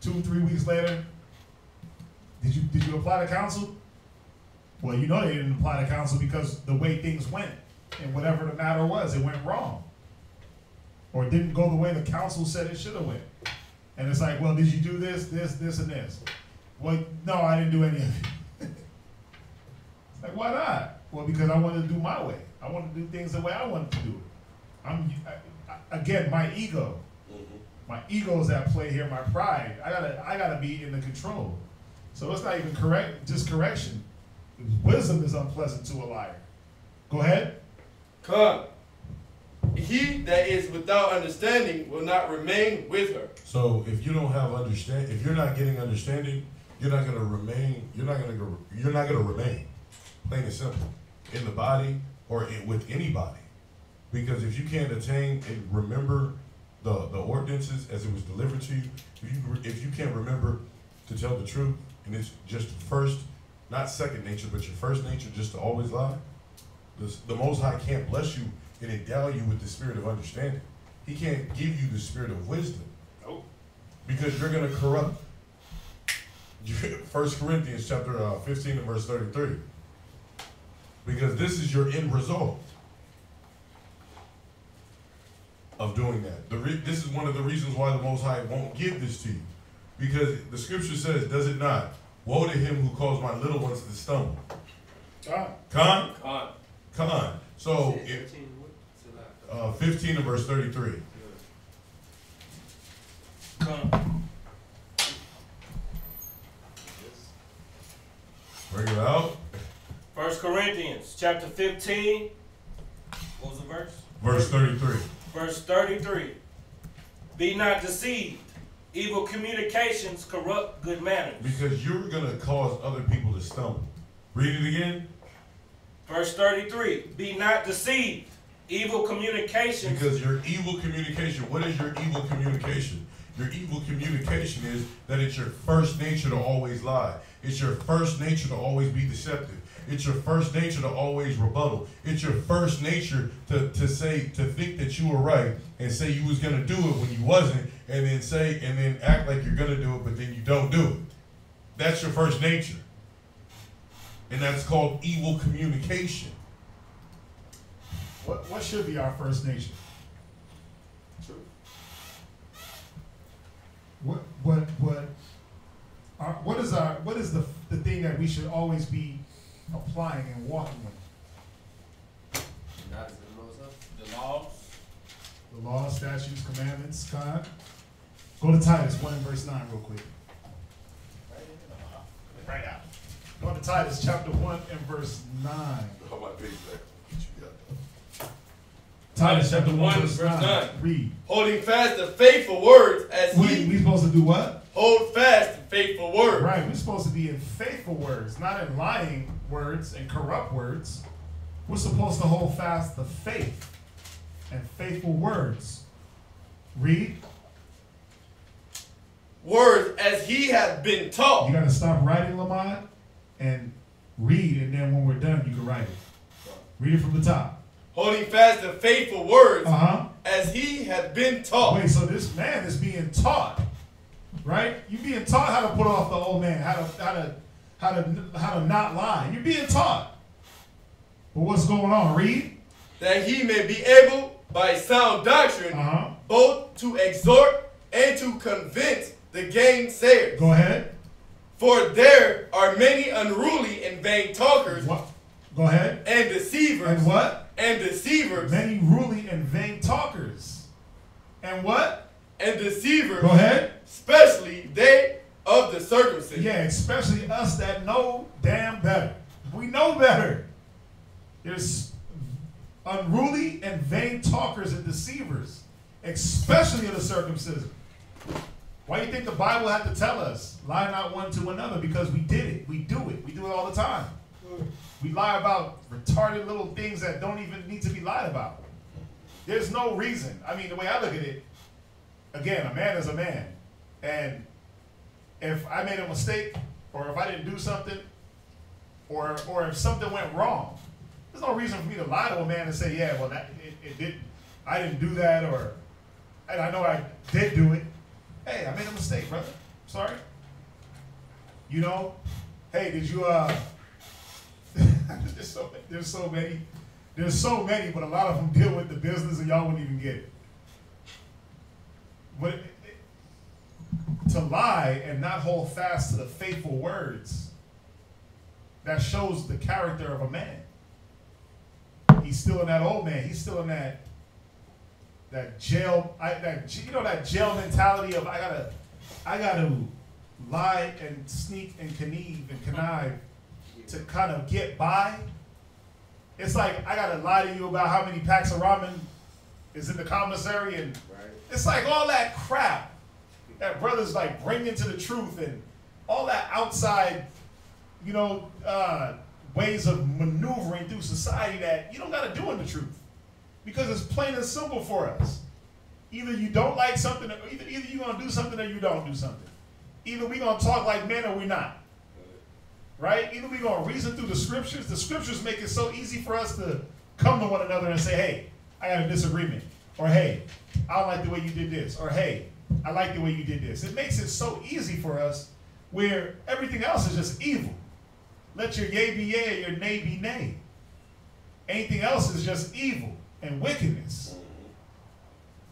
S1: 2 or 3 weeks later, did you apply the counsel? Well, you know they didn't apply the counsel because the way things went and whatever the matter was, it went wrong. Or it didn't go the way the counsel said it should have went. And it's like, well, did you do this, and this? Well, no, I didn't do any of it. It's like, why not? Well, because I wanted to do my way. I wanted to do things the way I wanted to do it. Again, my ego. Mm-hmm. My ego is at play here, my pride. I gotta be in the control. So it's not even just correction. Wisdom is unpleasant to a liar. Go ahead.
S4: Come. He that is without understanding will not remain with her.
S3: So if you don't have understanding, if you're not getting understanding, you're not gonna remain. You're not gonna remain. Plain and simple, in the body or with anybody, because if you can't attain and remember the ordinances as it was delivered to you, if you can't remember to tell the truth, and it's just first, not second nature, but your first nature, just to always lie, the Most High can't bless you and endow you with the spirit of understanding. He can't give you the spirit of wisdom.
S4: Nope.
S3: Because you're going to corrupt. 1 Corinthians chapter 15 and verse 33. Because this is your end result of doing that. This is one of the reasons why the Most High won't give this to you. Because the scripture says, does it not? Woe to him who caused my little ones to stumble. Con? So, 15 and verse 33. Bring it out.
S6: 1 Corinthians chapter 15. What was the verse?
S3: Verse 33.
S6: Verse 33. Be not deceived. Evil communications corrupt good manners.
S3: Because you're going to cause other people to stumble. Read it again.
S6: Verse 33. Be not deceived. Evil communications.
S3: Because your evil communication, what is your evil communication? Your evil communication is that it's your first nature to always lie. It's your first nature to always be deceptive. It's your first nature to always rebuttal. It's your first nature to think that you were right and say you was gonna do it when you wasn't, and then act like you're gonna do it, but then you don't do it. That's your first nature. And that's called evil communication.
S1: What should be our first nature?
S2: True.
S1: What is the thing that we should always be applying and walking with?
S2: Not as the most of.
S6: The laws.
S1: The laws, statutes, commandments, God. Go to Titus 1 and verse 9 real quick. Right out. Go to Titus chapter 1 and verse 9.
S3: How about page back? What you got?
S1: Titus chapter 1 verse 9. Read.
S4: Holding fast the faithful words as
S1: We supposed to do what?
S4: hold fast the faithful words.
S1: Right, we're supposed to be in faithful words, not in lying words and corrupt words. We're supposed to hold fast the faith and faithful words. Read.
S4: Words as he hath been taught.
S1: You got to stop writing, Lamont, and read, and then when we're done, you can write it. Read it from the top.
S4: Holding fast the faithful words
S1: Uh-huh.
S4: as he hath been taught.
S1: Wait, so this man is being taught, right? You're being taught how to put off the old man, how to not lie. You're being taught. But what's going on? Read.
S4: That he may be able by sound doctrine
S1: Uh-huh.
S4: both to exhort and to convince the gainsayers.
S1: Go ahead.
S4: For there are many unruly and vain talkers
S1: What? Go ahead.
S4: and deceivers.
S1: And what?
S4: And deceivers.
S1: Many ruly and vain talkers. And what?
S4: And deceivers.
S1: Go ahead.
S4: Especially they of the circumcision.
S1: Yeah, especially us that know damn better. We know better. There's unruly and vain talkers and deceivers, especially of the circumcision. Why do you think the Bible had to tell us, lie not one to another? Because we did it. We do it. We do it all the time. We lie about retarded little things that don't even need to be lied about. There's no reason. I mean, the way I look at it, again, a man is a man. And if I made a mistake, or if I didn't do something, or if something went wrong, there's no reason for me to lie to a man and say, yeah, well, I didn't do that, and I know I did do it. Hey, I made a mistake, brother. Sorry. You know, hey, did you, there's so many, but a lot of them deal with the business and y'all wouldn't even get it. But to lie and not hold fast to the faithful words, that shows the character of a man. He's still in that old man. He's still in that jail, that jail mentality of I gotta lie and sneak and connive to kind of get by. It's like I gotta lie to you about how many packs of ramen is in the commissary, and it's like all that crap that brothers like bring into the truth and all that outside, ways of maneuvering through society that you don't gotta do in the truth. Because it's plain and simple for us. Either you don't like something, or either you're going to do something or you don't do something. Either we're going to talk like men or we're not. Right? Either we're going to reason through the scriptures. The scriptures make it so easy for us to come to one another and say, hey, I got a disagreement. Or hey, I don't like the way you did this. Or hey, I like the way you did this. It makes it so easy for us where everything else is just evil. Let your yea be yea and your nay be nay. Anything else is just evil and wickedness.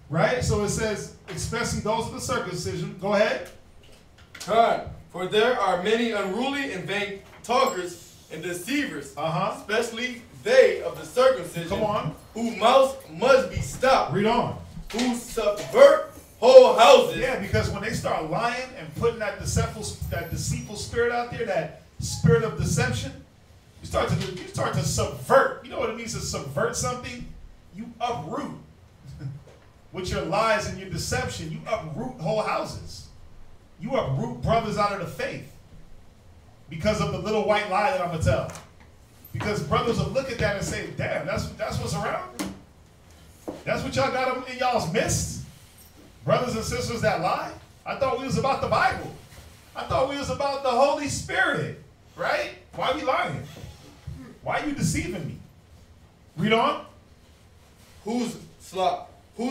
S1: Right? So it says, especially those of the circumcision. Go ahead.
S4: For there are many unruly and vain talkers and deceivers, especially they of the circumcision.
S1: Come on.
S4: Whose mouths must be stopped.
S1: Read on.
S4: Who subvert whole houses.
S1: Yeah, because when they start lying and putting that deceitful spirit out there, that spirit of deception, you start to subvert. You know what it means to subvert something? You uproot. With your lies and your deception, you uproot whole houses. You uproot brothers out of the faith because of the little white lie that I'm going to tell. Because brothers will look at that and say, damn, that's what's around? That's what y'all got in y'all's midst? Brothers and sisters that lie? I thought we was about the Bible. I thought we was about the Holy Spirit, right? Why are we lying? Why are you deceiving me? Read on.
S4: Who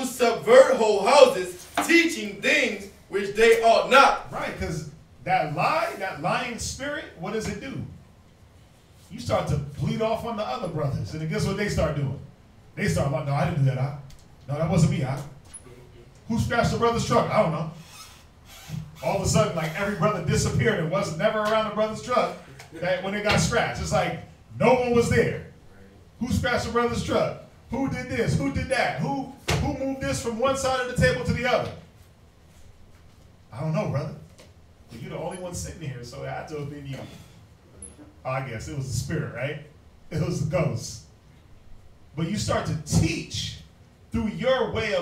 S4: subvert whole houses, teaching things which they ought not.
S1: Right, because that lying spirit, what does it do? You start to bleed off on the other brothers. And then guess what they start doing? They start like, no, I didn't do that. No, that wasn't me. Who scratched the brother's truck? I don't know. All of a sudden, like every brother disappeared and was never around the brother's truck when it got scratched. It's like no one was there. Who scratched the brother's truck? Who did this? Who did that? Who moved this from one side of the table to the other? I don't know, brother. But you're the only one sitting here, so it had to have been you. Oh, I guess it was the spirit, right? It was the ghost. But you start to teach through your way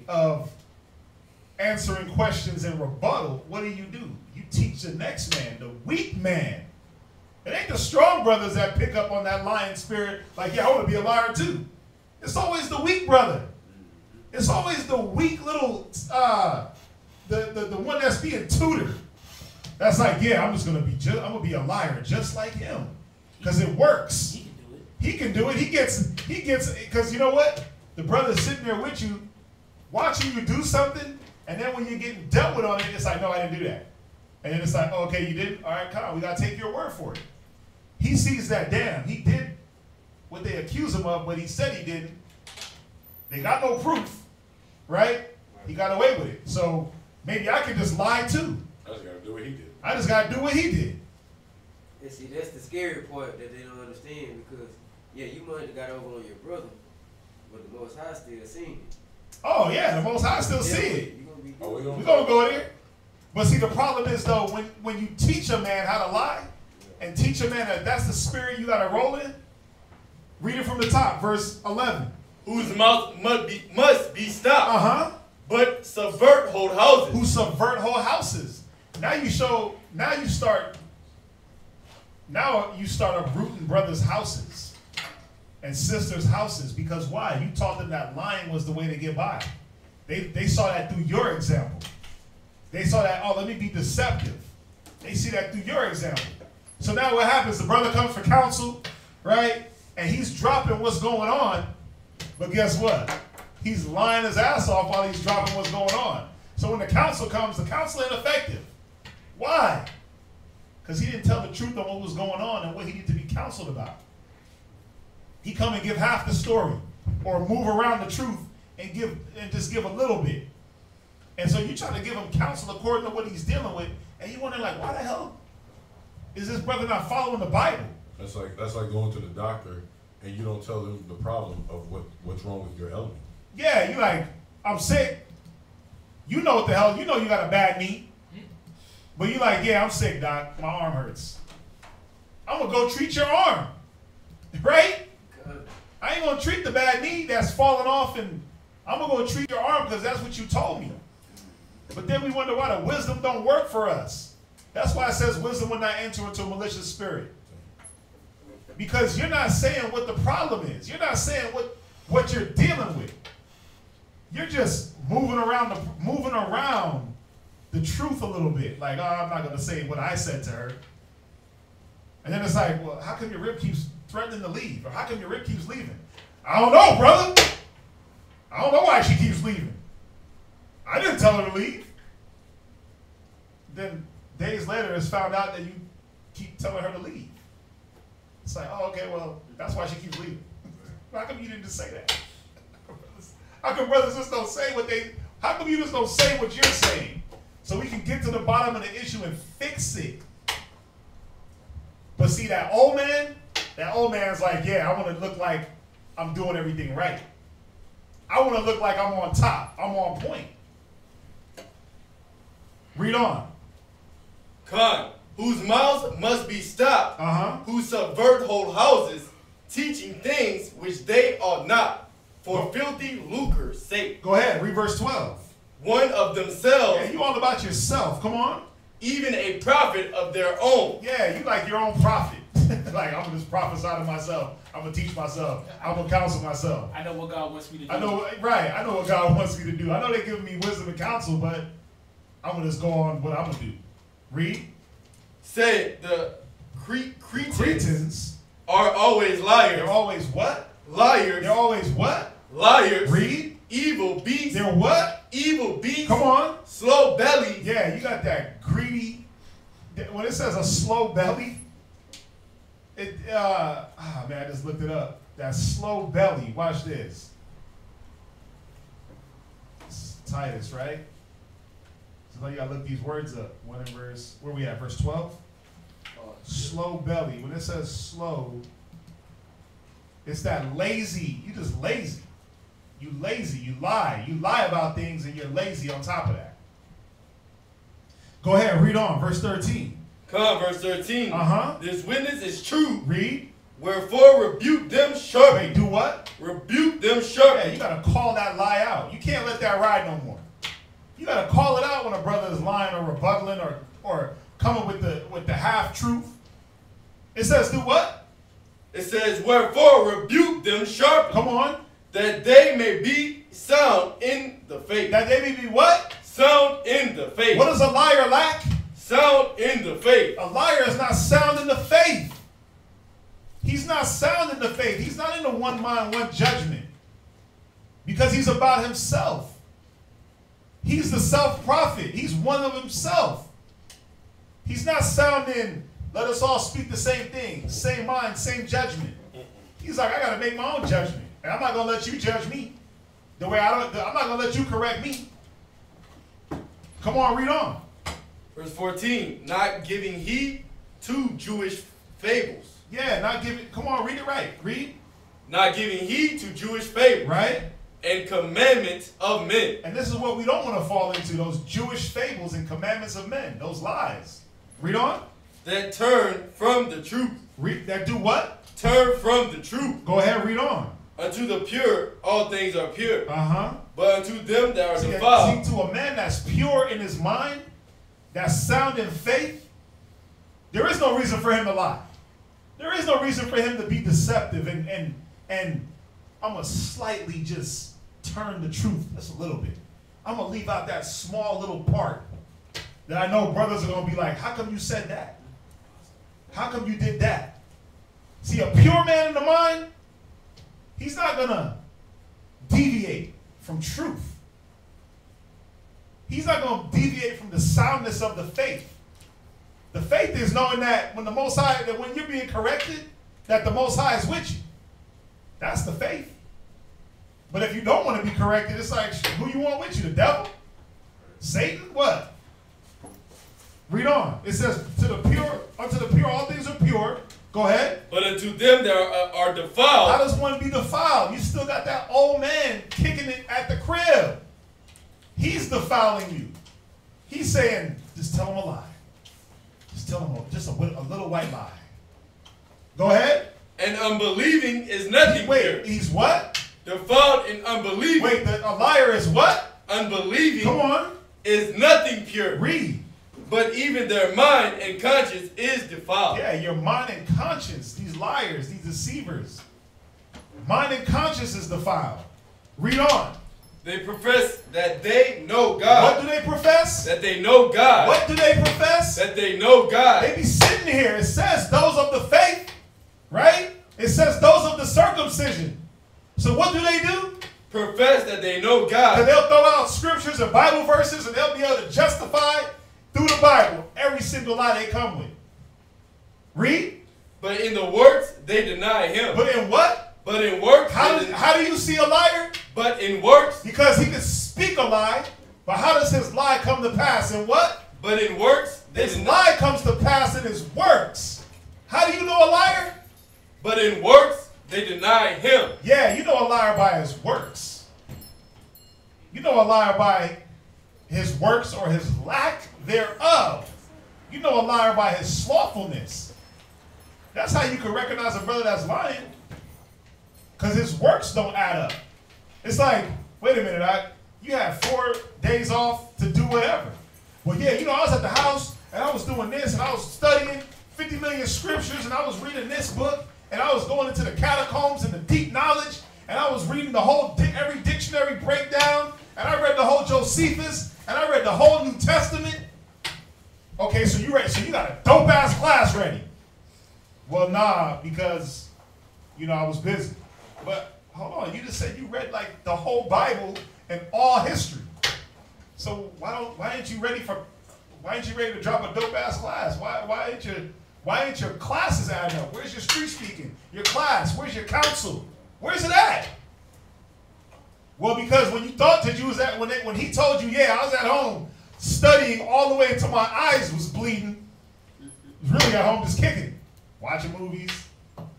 S1: of answering questions and rebuttal. What do? You teach the next man, the weak man. It ain't the strong brothers that pick up on that lying spirit like, yeah, I want to be a liar too. It's always the weak brother. It's always the weak little, the one that's being tutored. That's like, yeah, I'm gonna be a liar just like him, because it works. He can do it. He gets, because you know what? The brother's sitting there with you, watching you do something, and then when you're getting dealt with on it, it's like, no, I didn't do that. And then it's like, oh, okay, you didn't? All right, come on, we gotta take your word for it. He sees that, damn, he did what they accuse him of, but he said he didn't. They got no proof, right? He got away with it. So maybe I could just lie too.
S3: I just gotta do what he did.
S1: I just gotta do what he did.
S2: And see, that's the scary part that they don't understand, because, yeah, you might have got over on your brother, but the Most High still seen it.
S1: Oh, yeah, the Most High still see it.
S2: We're
S1: gonna go there. But see, the problem is, though, when you teach a man how to lie, and teach a man that that's the spirit you gotta roll in, read it from the top, verse 11.
S4: Whose mouth must be stopped. But subvert whole houses.
S1: Who subvert whole houses. Now you start uprooting brothers' houses and sisters' houses. Because why? You taught them that lying was the way to get by. They saw that through your example. They saw that, oh, let me be deceptive. They see that through your example. So now what happens? The brother comes for counsel, right? And he's dropping what's going on. But guess what? He's lying his ass off while he's dropping what's going on. So when the counsel comes, the counsel ain't effective. Why? Because he didn't tell the truth on what was going on and what he needed to be counseled about. He come and give half the story, or move around the truth and just give a little bit. And so you try to give him counsel according to what he's dealing with, and you wonder, like, why the hell is this brother not following the Bible?
S3: That's like going to the doctor and you don't tell them the problem of what's wrong with your ailment.
S1: Yeah, you like, I'm sick. You know what the hell, you know you got a bad knee. But you like, yeah, I'm sick, doc. My arm hurts. I'm going to go treat your arm. Right? I ain't going to treat the bad knee that's falling off, and I'm going to go treat your arm because that's what you told me. But then we wonder why the wisdom don't work for us. That's why it says wisdom will not enter into a malicious spirit. Because you're not saying what the problem is. You're not saying what you're dealing with. You're just moving around the truth a little bit. Like, oh, I'm not going to say what I said to her. And then it's like, well, how come your rib keeps threatening to leave? Or how come your rib keeps leaving? I don't know, brother. I don't know why she keeps leaving. I didn't tell her to leave. Then days later, it's found out that you keep telling her to leave. It's like, oh, okay, well, that's why she keeps leaving. How come you didn't just say that? How come brothers just don't say how come you just don't say what you're saying? So we can get to the bottom of the issue and fix it. But see, that old man's like, yeah, I want to look like I'm doing everything right. I want to look like I'm on top. I'm on point. Read on.
S4: Con, whose mouths must be stopped, who subvert whole houses, teaching things which they ought not, for filthy lucre's sake.
S1: Go ahead, read verse 12.
S4: One of themselves.
S1: Yeah, you all about yourself. Come on.
S4: Even a prophet of their own.
S1: Yeah, you like your own prophet. Like, I'm going to just prophesy to myself. I'm going to teach myself. I'm going to counsel myself.
S6: I know what God wants me to do.
S1: I know what God wants me to do. I know they're giving me wisdom and counsel, but I'm going to just go on what I'm going to do. Read.
S4: Said the Cretans
S1: Cretans
S4: are always liars.
S1: They're always what?
S4: Liars.
S1: They're always what?
S4: Liars.
S1: Read.
S4: Evil beasts.
S1: They're what?
S4: Evil beasts.
S1: Come on.
S4: Slow belly.
S1: Yeah, you got that greedy. When it says a slow belly, man, I just looked it up. That slow belly. Watch this. It's Titus, right? So now you gotta look these words up. One in verse. Where we at? Verse 12. Slow belly. When it says slow, it's that lazy. You just lazy. You lazy. You lie. You lie about things and you're lazy on top of that. Go ahead, read on. Verse 13.
S4: Come, verse 13. This witness is true.
S1: Read.
S4: Wherefore rebuke them sharply.
S1: Wait, do what?
S4: Rebuke them sharply.
S1: Yeah, you got to call that lie out. You can't let that ride no more. You got to call it out when a brother is lying or rebuttaling or coming with the half-truth. It says do what?
S4: It says, wherefore rebuke them sharply.
S1: Come on.
S4: That they may be sound in the faith.
S1: That they may be what?
S4: Sound in the faith.
S1: What does a liar lack?
S4: Sound in the faith.
S1: A liar is not sound in the faith. He's not sound in the faith. He's not in the one mind, one judgment. Because he's about himself. He's the self-prophet. He's one of himself. He's not sound in, let us all speak the same thing, same mind, same judgment. He's like, I got to make my own judgment. And I'm not going to let you judge me the way I'm not going to let you correct me. Come on, read on.
S4: Verse 14, not giving heed to Jewish fables.
S1: Yeah, not giving, come on, read it right. Read.
S4: Not giving heed to Jewish fables.
S1: Right.
S4: And commandments of men.
S1: And this is what we don't want to fall into, those Jewish fables and commandments of men, those lies. Read on.
S4: That turn from the truth.
S1: Read, that do what?
S4: Turn from the truth.
S1: Go ahead, read on.
S4: Unto the pure, all things are pure.
S1: Uh-huh.
S4: But unto them that are defiled.
S1: See, to a man that's pure in his mind, that's sound in faith, there is no reason for him to lie. There is no reason for him to be deceptive and I'm going to slightly just turn the truth just a little bit. I'm going to leave out that small little part that I know brothers are going to be like, how come you said that? How come you did that? See, a pure man in the mind, he's not going to deviate from truth. He's not going to deviate from the soundness of the faith. The faith is knowing that when the Most High, that when you're being corrected, that the Most High is with you. That's the faith. But if you don't want to be corrected, it's like, who you want with you? The devil? Satan? What? Read on. It says, unto the pure, all things are pure. Go ahead.
S4: But unto them that are defiled.
S1: How does one be defiled? You still got that old man kicking it at the crib. He's defiling you. He's saying, just tell him a lie. Just tell him just a little white lie. Go ahead.
S4: And unbelieving is nothing
S1: Wait,
S4: pure.
S1: He's what?
S4: Defiled in unbelieving.
S1: Wait, a liar is what?
S4: Unbelieving.
S1: Come on.
S4: Is nothing pure.
S1: Read.
S4: But even their mind and conscience is defiled.
S1: Yeah, your mind and conscience, these liars, these deceivers. Mind and conscience is defiled. Read on.
S4: They profess that they know God.
S1: What do they profess?
S4: That they know God.
S1: What do they profess?
S4: That they know God.
S1: They be sitting here. It says those of the faith, right? It says those of the circumcision. So what do?
S4: Profess that they know God.
S1: And they'll throw out scriptures and Bible verses and they'll be able to justify through the Bible every single lie they come with. Read.
S4: But in the works, they deny him.
S1: But in what?
S4: But in works.
S1: How do you see a liar?
S4: But in works.
S1: Because he can speak a lie, but how does his lie come to pass? In what?
S4: But in works.
S1: His lie comes to pass in his works. How do you know a liar?
S4: But in works, they deny him.
S1: Yeah, you know a liar by his works. You know a liar by his works or his lack thereof. You know a liar by his slothfulness. That's how you can recognize a brother that's lying. Because his works don't add up. It's like, wait a minute, you have 4 days off to do whatever. Well, yeah, I was at the house and I was doing this and I was studying 50 million scriptures and I was reading this book and I was going into the catacombs and the deep knowledge and I was reading every dictionary breakdown and I read the whole Josephus and I read the whole New Testament. Okay, so you ready? So you got a dope ass class ready? Well, nah, because I was busy. But hold on, you just said you read like the whole Bible and all history. So why ain't you ready to drop a dope ass class? Why ain't your classes adding up? Where's your street speaking? Your class? Where's your counsel? Where's it at? Well, because when you thought that you was at when he told you, yeah, I was at home studying all the way until my eyes was bleeding. Was really at home just kicking, watching movies,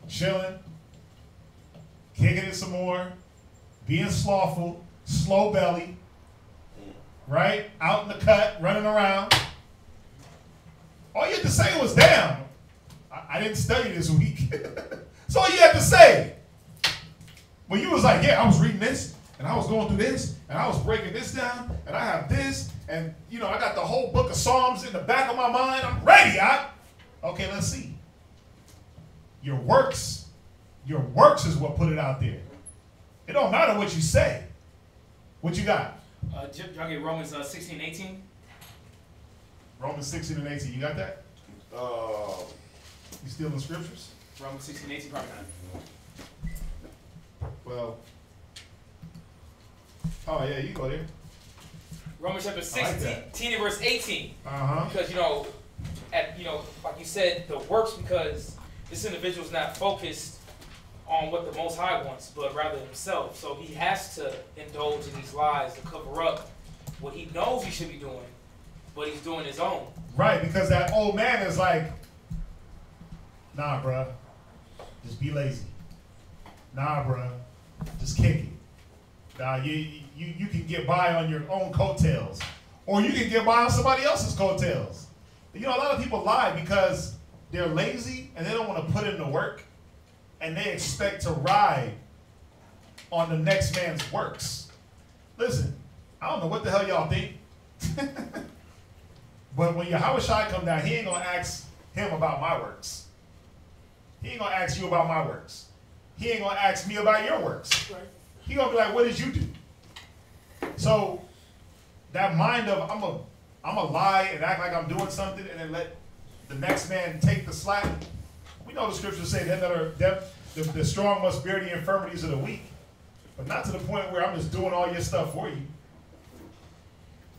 S1: chilling, kicking it some more, being slothful, slow belly, right? Out in the cut, running around. All you had to say was, damn, I didn't study this week. That's all you had to say. When you was like, yeah, I was reading this, and I was going through this, and I was breaking this down, and I have this, and I got the whole book of Psalms in the back of my mind. I'm ready. Okay, let's see. Your works is what put it out there. It don't matter what you say. What you got?
S7: Y'all get Romans 16, 18.
S1: Romans 16 and 18. You got that? You still in the scriptures?
S7: Romans 16, 18, probably not.
S1: Well, oh yeah, you go there.
S7: Romans chapter 16 and verse 18.
S1: Because
S7: like you said, the works, because this individual's not focused on what the Most High wants, but rather himself. So he has to indulge in these lies to cover up what he knows he should be doing, but he's doing his own.
S1: Right, because that old man is like, nah, bruh, just be lazy. Nah, bruh, just kick it. Nah, you can get by on your own coattails, or you can get by on somebody else's coattails. A lot of people lie because they're lazy and they don't want to put in the work, and they expect to ride on the next man's works. Listen, I don't know what the hell y'all think, but when Yahushua come down, he ain't going to ask him about my works. He ain't going to ask you about my works. He ain't going to ask me about your works.
S7: Right.
S1: He going to be like, what did you do? So that mind of I'm a lie and act like I'm doing something and then let the next man take the slack. We know the scriptures say that the strong must bear the infirmities of the weak, but not to the point where I'm just doing all your stuff for you.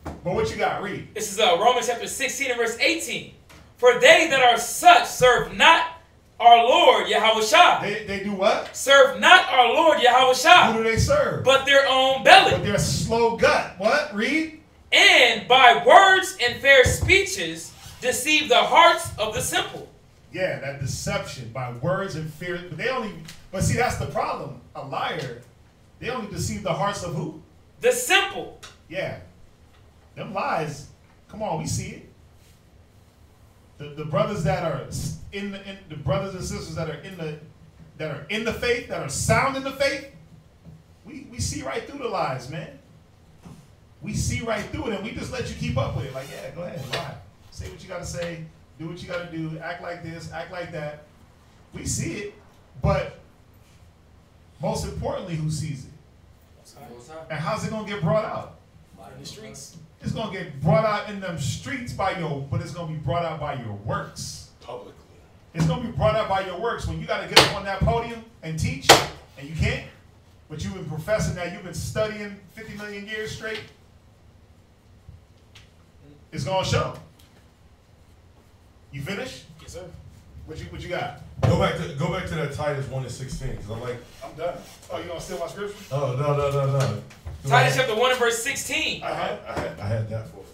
S1: But what you got? Read.
S7: This is Romans chapter 16 and verse 18. For they that are such serve not our Lord Yahushua.
S1: They do what?
S7: Serve not our Lord Yahushua.
S1: Who do they serve?
S7: But their own belly.
S1: But their slow gut. What? Read.
S7: And by words and fair speeches deceive the hearts of the simple.
S1: Yeah, that deception by words and fear. But see, that's the problem. A liar, they only deceive the hearts of who?
S7: The simple.
S1: Yeah. Them lies, come on, we see it. The brothers that are the brothers and sisters that are in the faith, that are sound in the faith, we see right through the lies, man. We see right through it, and we just let you keep up with it. Like, yeah, go ahead, lie. Say what you got to say. Do what you got to do. Act like this. Act like that. We see it, but most importantly, who sees it? And how's it going to get brought out?
S7: In the streets.
S1: It's going to get brought out in them streets but it's going to be brought out by your works.
S3: Publicly.
S1: It's going to be brought out by your works. When you got to get up on that podium and teach, and you can't, but you've been professing that, you've been studying 50 million years straight, it's going to show. You finished?
S7: Yes, sir.
S1: What you got?
S3: Go back to that Titus 1 and 16, because
S1: I'm done. Oh, you gonna steal my scripture?
S3: Oh, no.
S7: Titus chapter 1 and verse 16.
S3: I had that for it.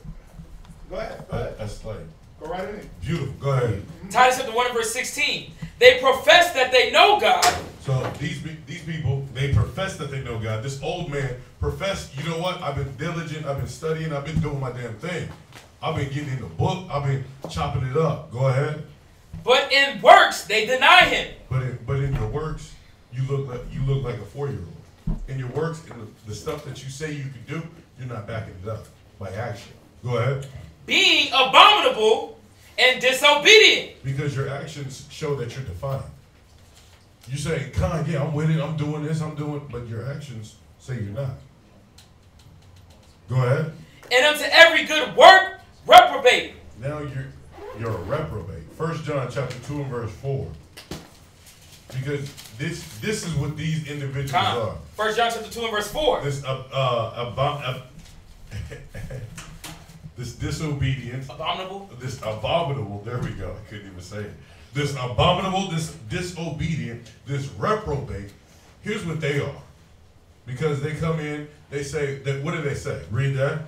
S1: Go ahead.
S3: That's like
S1: Go right in.
S3: beautiful. Go ahead.
S7: Titus chapter 1 and verse 16. They profess that they know God.
S3: So these people, they profess that they know God. This old man professed, you know what? I've been diligent. I've been studying. I've been doing my damn thing. I've been getting in the book. I've been chopping it up. Go ahead.
S7: But in works they deny him.
S3: But in your works, you look like a 4-year-old. In your works, in the stuff that you say you can do, you're not backing it up by action. Go ahead.
S7: Being abominable and disobedient.
S3: Because your actions show that you're defiant. You say, "Con, yeah, I'm with it. I'm doing this. I'm doing," but your actions say you're not. Go ahead.
S7: And unto every good work, reprobate.
S3: Now you're a reprobate. 1 John chapter 2 and verse 4. Because this is what these individuals are.
S7: 1 John chapter 2 and verse 4.
S3: This disobedience.
S7: Abominable.
S3: This abominable. There we go. I couldn't even say it. This abominable, this disobedient, this reprobate. Here's what they are. Because they come in, they say that. What do they say? Read that.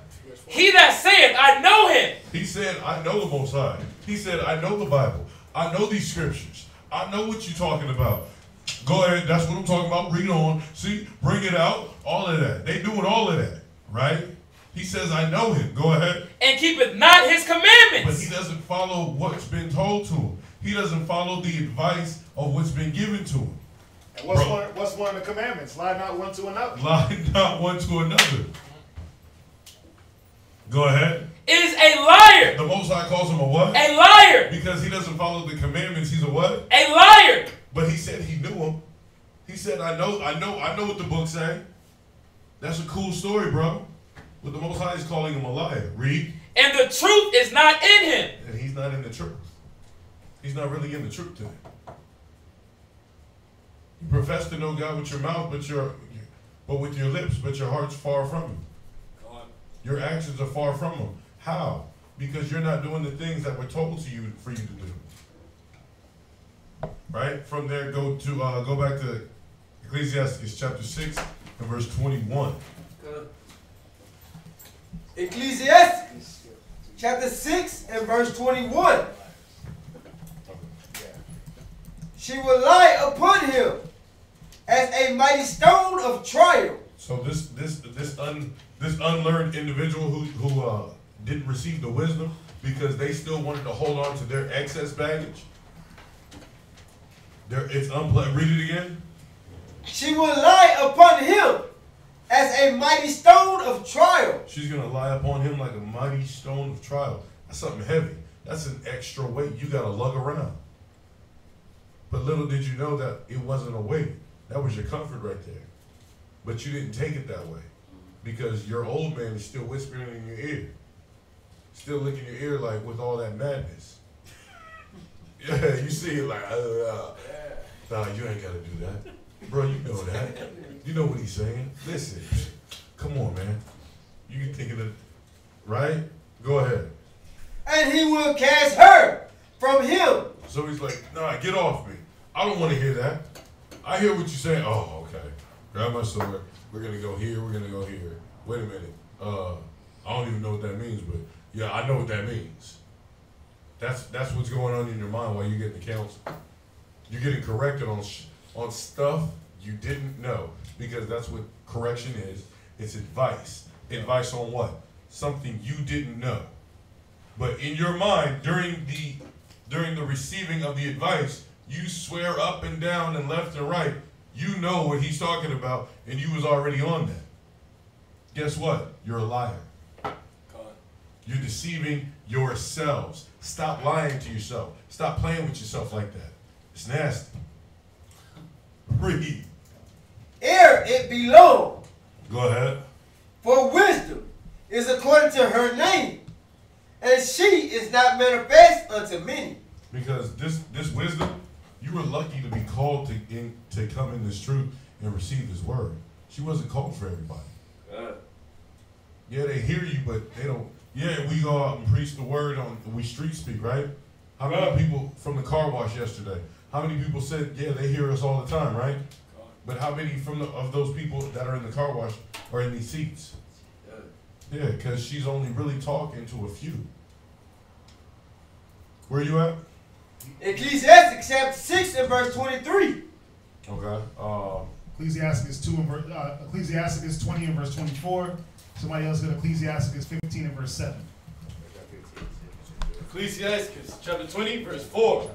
S7: He that saith, I know him.
S3: He said, I know the Most High. He said, I know the Bible. I know these scriptures. I know what you're talking about. Go ahead. That's what I'm talking about. Read on. See, bring it out. All of that. They doing all of that, right? He says, I know him. Go ahead.
S7: And keepeth not his commandments.
S3: But he doesn't follow what's been told to him. He doesn't follow the advice of what's been given to him.
S1: And what's one of the commandments? Lie not one to another.
S3: Lie not one to another. Go ahead.
S7: Is a liar.
S3: The Most High calls him a what?
S7: A liar.
S3: Because he doesn't follow the commandments. He's a what?
S7: A liar.
S3: But he said he knew him. He said, I know what the book say. That's a cool story, bro. But the Most High is calling him a liar. Read.
S7: And the truth is not in him.
S3: And he's not in the truth. He's not really in the truth today. You profess to know God with your mouth, but with your lips, but your heart's far from him. Your actions are far from him. How? Because you're not doing the things that were told to you for you to do. Right? From there, go back to Ecclesiastes chapter 6 and verse 21.
S2: Ecclesiastes chapter 6 and verse 21. She will lie upon him as a mighty stone of trial.
S3: So this unlearned individual who didn't receive the wisdom because they still wanted to hold on to their excess baggage. It's unpleasant. Read it again.
S2: She will lie upon him as a mighty stone of trial.
S3: She's going to lie upon him like a mighty stone of trial. That's something heavy. That's an extra weight you got to lug around. But little did you know that it wasn't a weight. That was your comfort right there. But you didn't take it that way. Because your old man is still whispering in your ear. Still licking your ear like with all that madness. Yeah, you see it like, nah, you ain't got to do that. Bro, you know that. You know what he's saying. Listen, come on, man. You can think of it, right? Go ahead.
S2: And he will cast her from him.
S3: So he's like, nah, get off me. I don't want to hear that. I hear what you're saying. Oh, okay. Grab my sword. We're going to go here. We're going to go here. Wait a minute. I don't even know what that means, but yeah, I know what that means. That's what's going on in your mind while you're getting the counsel. You're getting corrected on stuff you didn't know, because that's what correction is. It's advice. Advice on what? Something you didn't know. But in your mind, during the receiving of the advice, you swear up and down and left and right. You know what he's talking about, and you was already on that. Guess what? You're a liar. You're deceiving yourselves. Stop lying to yourself. Stop playing with yourself like that. It's nasty. Read.
S2: Ere it be long.
S3: Go ahead.
S2: For wisdom is according to her name, and she is not manifest unto many.
S3: Because this wisdom, you were lucky to be called to come in this truth and receive this word. She wasn't called for everybody. Yeah, they hear you, but they don't. Yeah, we go out and preach the word we street speak, right? How many people from the car wash yesterday? How many people said, yeah, they hear us all the time, right? But how many of those people that are in the car wash are in these seats? Yeah, because she's only really talking to a few. Where you at?
S2: Ecclesiastes chapter 6 and verse 23.
S3: Okay.
S1: Ecclesiastes 20 and verse 24. Somebody else got Ecclesiastes 15 and verse 7.
S4: Ecclesiastes chapter 20, verse 4.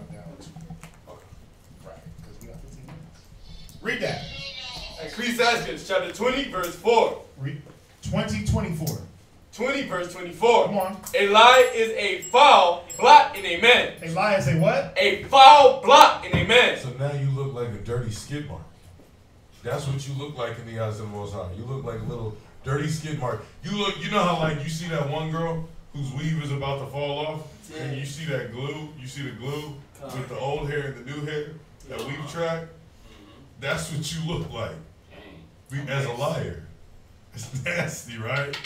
S1: Read that.
S4: Ecclesiastes chapter 20, verse 4.
S1: Read 20:24.
S4: 20, verse 24.
S1: Come on.
S4: A lie is a foul blot in a man.
S1: A lie is a what?
S4: A foul blot in a man.
S3: So now you look like a dirty skid mark. That's what you look like in the eyes of the Most High. You look like a little Dirty skid mark. You know how like you see that one girl whose weave is about to fall off, and you see that glue. You see the glue with the old hair and the new hair. That weave track. That's what you look like as a liar. It's nasty, right?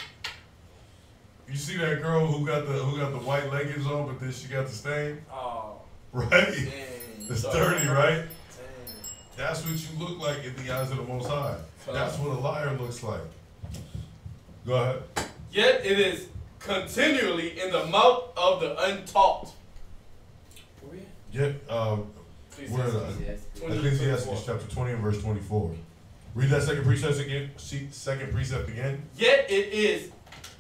S3: You see that girl who got the white leggings on, but then she got the stain.
S7: Oh.
S3: Right. Dang. It's dirty, right? Dang. That's what you look like in the eyes of the Most High. That's what a liar looks like. Go ahead.
S4: Yet it is continually in the mouth of the untaught.
S3: Yet, we're in Ecclesiastes chapter 20 and verse 24. Read that second precept again. Second precept again.
S4: Yet it is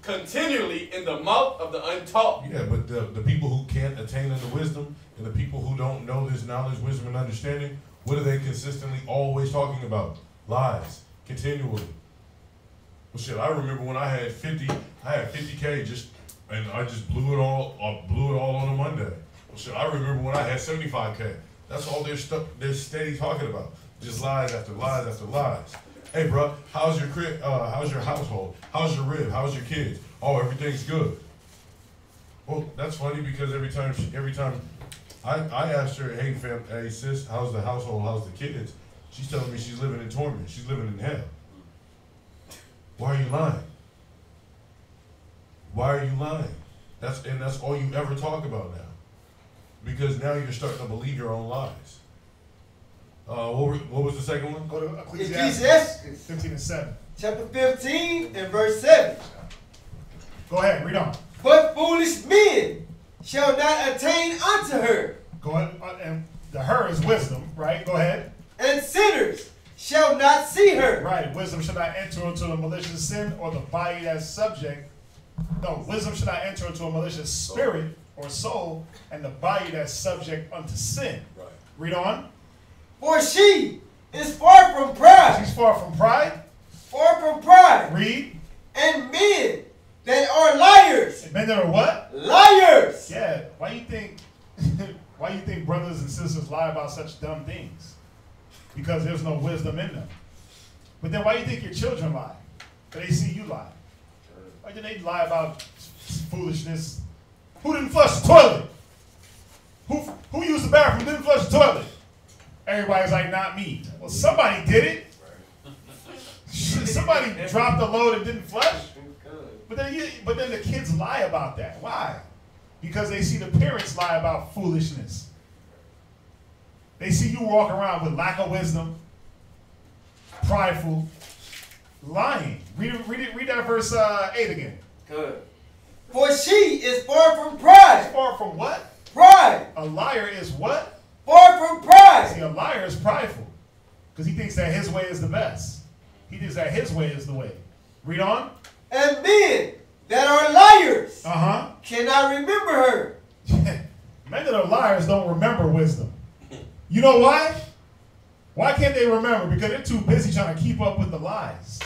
S4: continually in the mouth of the untaught.
S3: Yeah, but the people who can't attain unto wisdom and the people who don't know this knowledge, wisdom, and understanding, what are they consistently always talking about? Lies, continually. Well, shit, I remember when I had 50K and I just blew it all on a Monday. Well, shit, I remember when I had 75K. That's all they're steady talking about. Just lies after lies after lies. Hey, bro, how's your crib? How's your household? How's your rib? How's your kids? Oh, everything's good. Well, that's funny because every time I asked her, hey sis, how's the household? How's the kids? She's telling me she's living in torment. She's living in hell. Why are you lying? Why are you lying? That's all you ever talk about now. Because now you're starting to believe your own lies. What was the second one?
S1: Go to
S8: Ecclesiastes
S1: 15 and 7.
S8: Chapter 15 and verse 7.
S1: Go ahead, read on.
S8: But foolish men shall not attain unto her.
S1: Go ahead, and the her is wisdom, right? Go ahead.
S8: And sinners shall not see her.
S1: Right, wisdom should not enter into a malicious sin or the body that's subject. No, wisdom should not enter into a malicious spirit or soul and the body that's subject unto sin.
S3: Right.
S1: Read on.
S8: For she is far from pride.
S1: She's far from pride.
S8: Far from pride.
S1: Read.
S8: And men that are liars.
S1: Men that are what?
S8: Liars.
S1: Yeah. Why you think brothers and sisters lie about such dumb things? Because there's no wisdom in them. But then why do you think your children lie? Because they see you lie. Why do they lie about foolishness? Who didn't flush the toilet? Who used the bathroom didn't flush the toilet? Everybody's like, not me. Well, somebody did it. Somebody dropped the load and didn't flush. But then the kids lie about that. Why? Because they see the parents lie about foolishness. They see you walk around with lack of wisdom, prideful, lying. Read that verse 8 again.
S8: Good. For she is far from pride.
S1: She's far from what?
S8: Pride.
S1: A liar is what?
S8: Far from pride.
S1: See, a liar is prideful because he thinks that his way is the best. He thinks that his way is the way. Read on.
S8: And men that are liars cannot remember her.
S1: Men that are liars don't remember wisdom. You know why? Why can't they remember? Because they're too busy trying to keep up with the lies.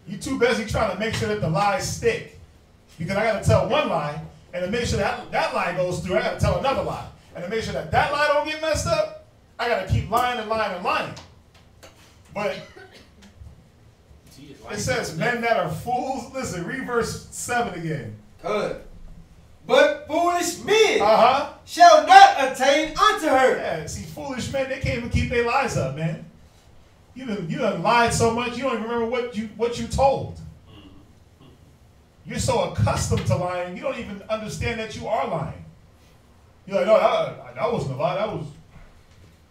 S1: You're too busy trying to make sure that the lies stick. Because I got to tell one lie, and to make sure that lie goes through, I got to tell another lie. And to make sure that lie don't get messed up, I got to keep lying and lying and lying. But it says men that are fools. Listen, read verse 7 again.
S8: Good. But foolish men shall not attain unto her.
S1: Yeah, see, foolish men, they can't even keep their lies up, man. You done lied so much, you don't even remember what you told. You're so accustomed to lying, you don't even understand that you are lying. You're like, no, that wasn't a lie.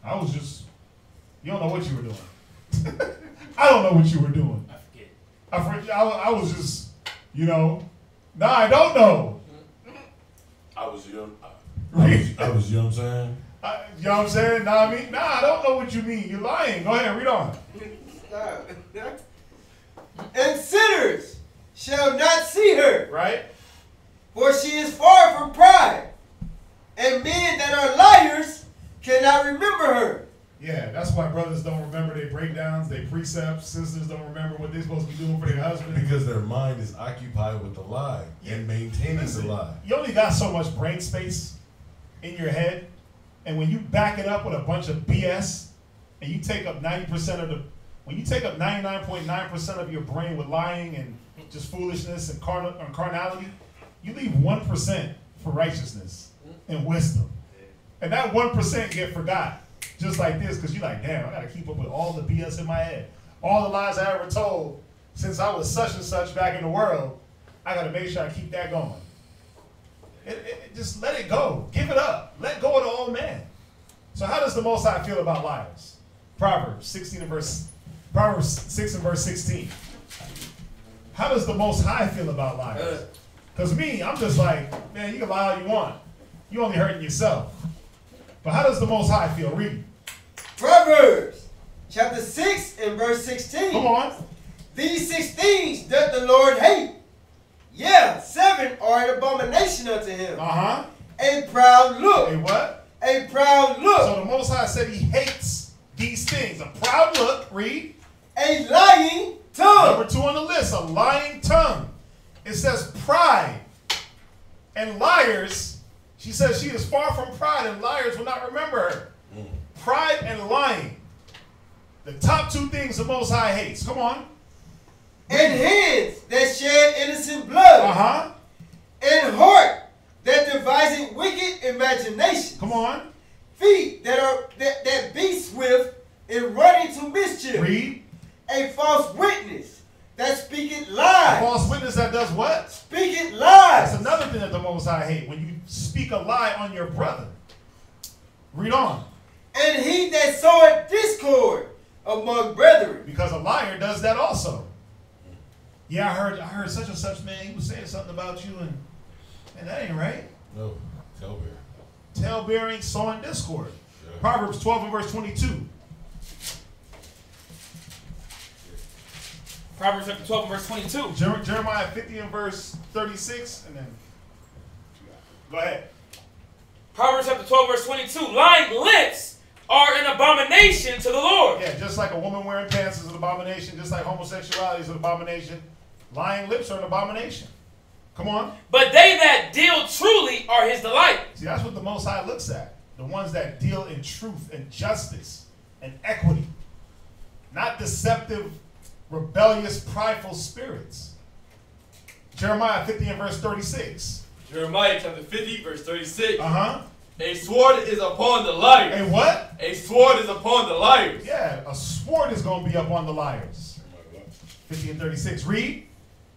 S1: I was just, you don't know what you were doing. I don't know what you were doing. I forget. I was just, I don't know.
S3: I was young. I was, you know what I'm saying?
S1: You know what I'm saying? I don't know what you mean. You're lying. Go ahead, read on.
S8: And sinners shall not see her.
S1: Right?
S8: For she is far from pride. And men that are liars cannot remember her.
S1: Yeah, that's why brothers don't remember their breakdowns, their precepts. Sisters don't remember what they're supposed to be doing for their husband.
S3: Because their mind is occupied with the lie and maintaining the lie.
S1: You only got so much brain space in your head. And when you back it up with a bunch of BS, and you take up 90% of when you take up 99.9% of your brain with lying and just foolishness and carnality, you leave 1% for righteousness and wisdom. And that 1% get forgot. Just like this, because you're like, damn, I got to keep up with all the BS in my head. All the lies I ever told since I was such and such back in the world, I got to make sure I keep that going. Just let it go. Give it up. Let go of the old man. So how does the Most High feel about liars? Proverbs 6 and verse 16. How does the Most High feel about liars? Because me, I'm just like, man, you can lie all you want. You only hurting yourself. But how does the Most High feel? Read.
S8: Proverbs chapter 6 and verse 16.
S1: Come on.
S8: These 6 things doth the Lord hate. Yeah, 7 are an abomination unto him.
S1: Uh-huh.
S8: A proud look.
S1: A what?
S8: A proud look.
S1: So the Most High said he hates these things. A proud look. Read.
S8: A lying tongue.
S1: Number 2 on the list, a lying tongue. It says pride and liars. She says she is far from pride, and liars will not remember her. Pride and lying. The top 2 things the Most High hates. Come on.
S8: And hands that shed innocent blood.
S1: Uh-huh.
S8: And heart that deviseth wicked imagination.
S1: Come on.
S8: Feet that be swift in running to mischief.
S1: Read.
S8: A false witness that speaketh lies.
S1: A false witness that does what?
S8: Speaketh lies.
S1: That's another thing that the Most High hates, when you speak a lie on your brother. Read on.
S8: And he that soweth discord among brethren.
S1: Because a liar does that also. Yeah, I heard such and such, man, he was saying something about you, and that ain't right.
S3: No, talebearing.
S1: Talebearing, sowing discord.
S3: Yeah.
S1: Proverbs 12 and verse 22.
S7: Proverbs chapter 12 and verse 22.
S1: Jeremiah 50 and verse 36, and then go ahead.
S7: Proverbs chapter 12 verse 22. Lying lips are an abomination to the Lord.
S1: Yeah, just like a woman wearing pants is an abomination, just like homosexuality is an abomination, lying lips are an abomination. Come on.
S7: But they that deal truly are his delight.
S1: See, that's what the Most High looks at. The ones that deal in truth and justice and equity. Not deceptive, rebellious, prideful spirits. Jeremiah 50 and verse 36.
S4: Jeremiah chapter 50, verse 36.
S1: Uh-huh.
S4: A sword is upon the liars.
S1: A what?
S4: A sword is upon the liars.
S1: Yeah, a sword is going to be up on the liars. 50 and 36. Read.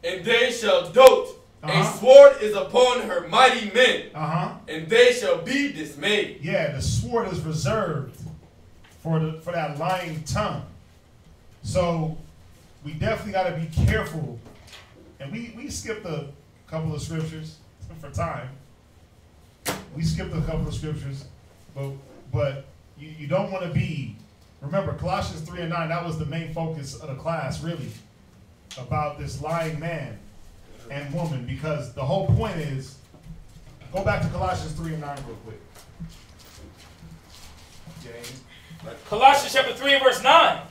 S4: And they shall dote.
S1: Uh-huh.
S4: A sword is upon her mighty men.
S1: Uh-huh.
S4: And they shall be dismayed.
S1: Yeah, the sword is reserved for that lying tongue. So we definitely got to be careful. And we skipped a couple of scriptures for time. We skipped a couple of scriptures, but you don't want to be. Remember, Colossians 3 and 9, that was the main focus of the class, really, about this lying man and woman, because the whole point is, go back to Colossians 3 and 9 real quick. James.
S7: Colossians chapter 3 and verse 9.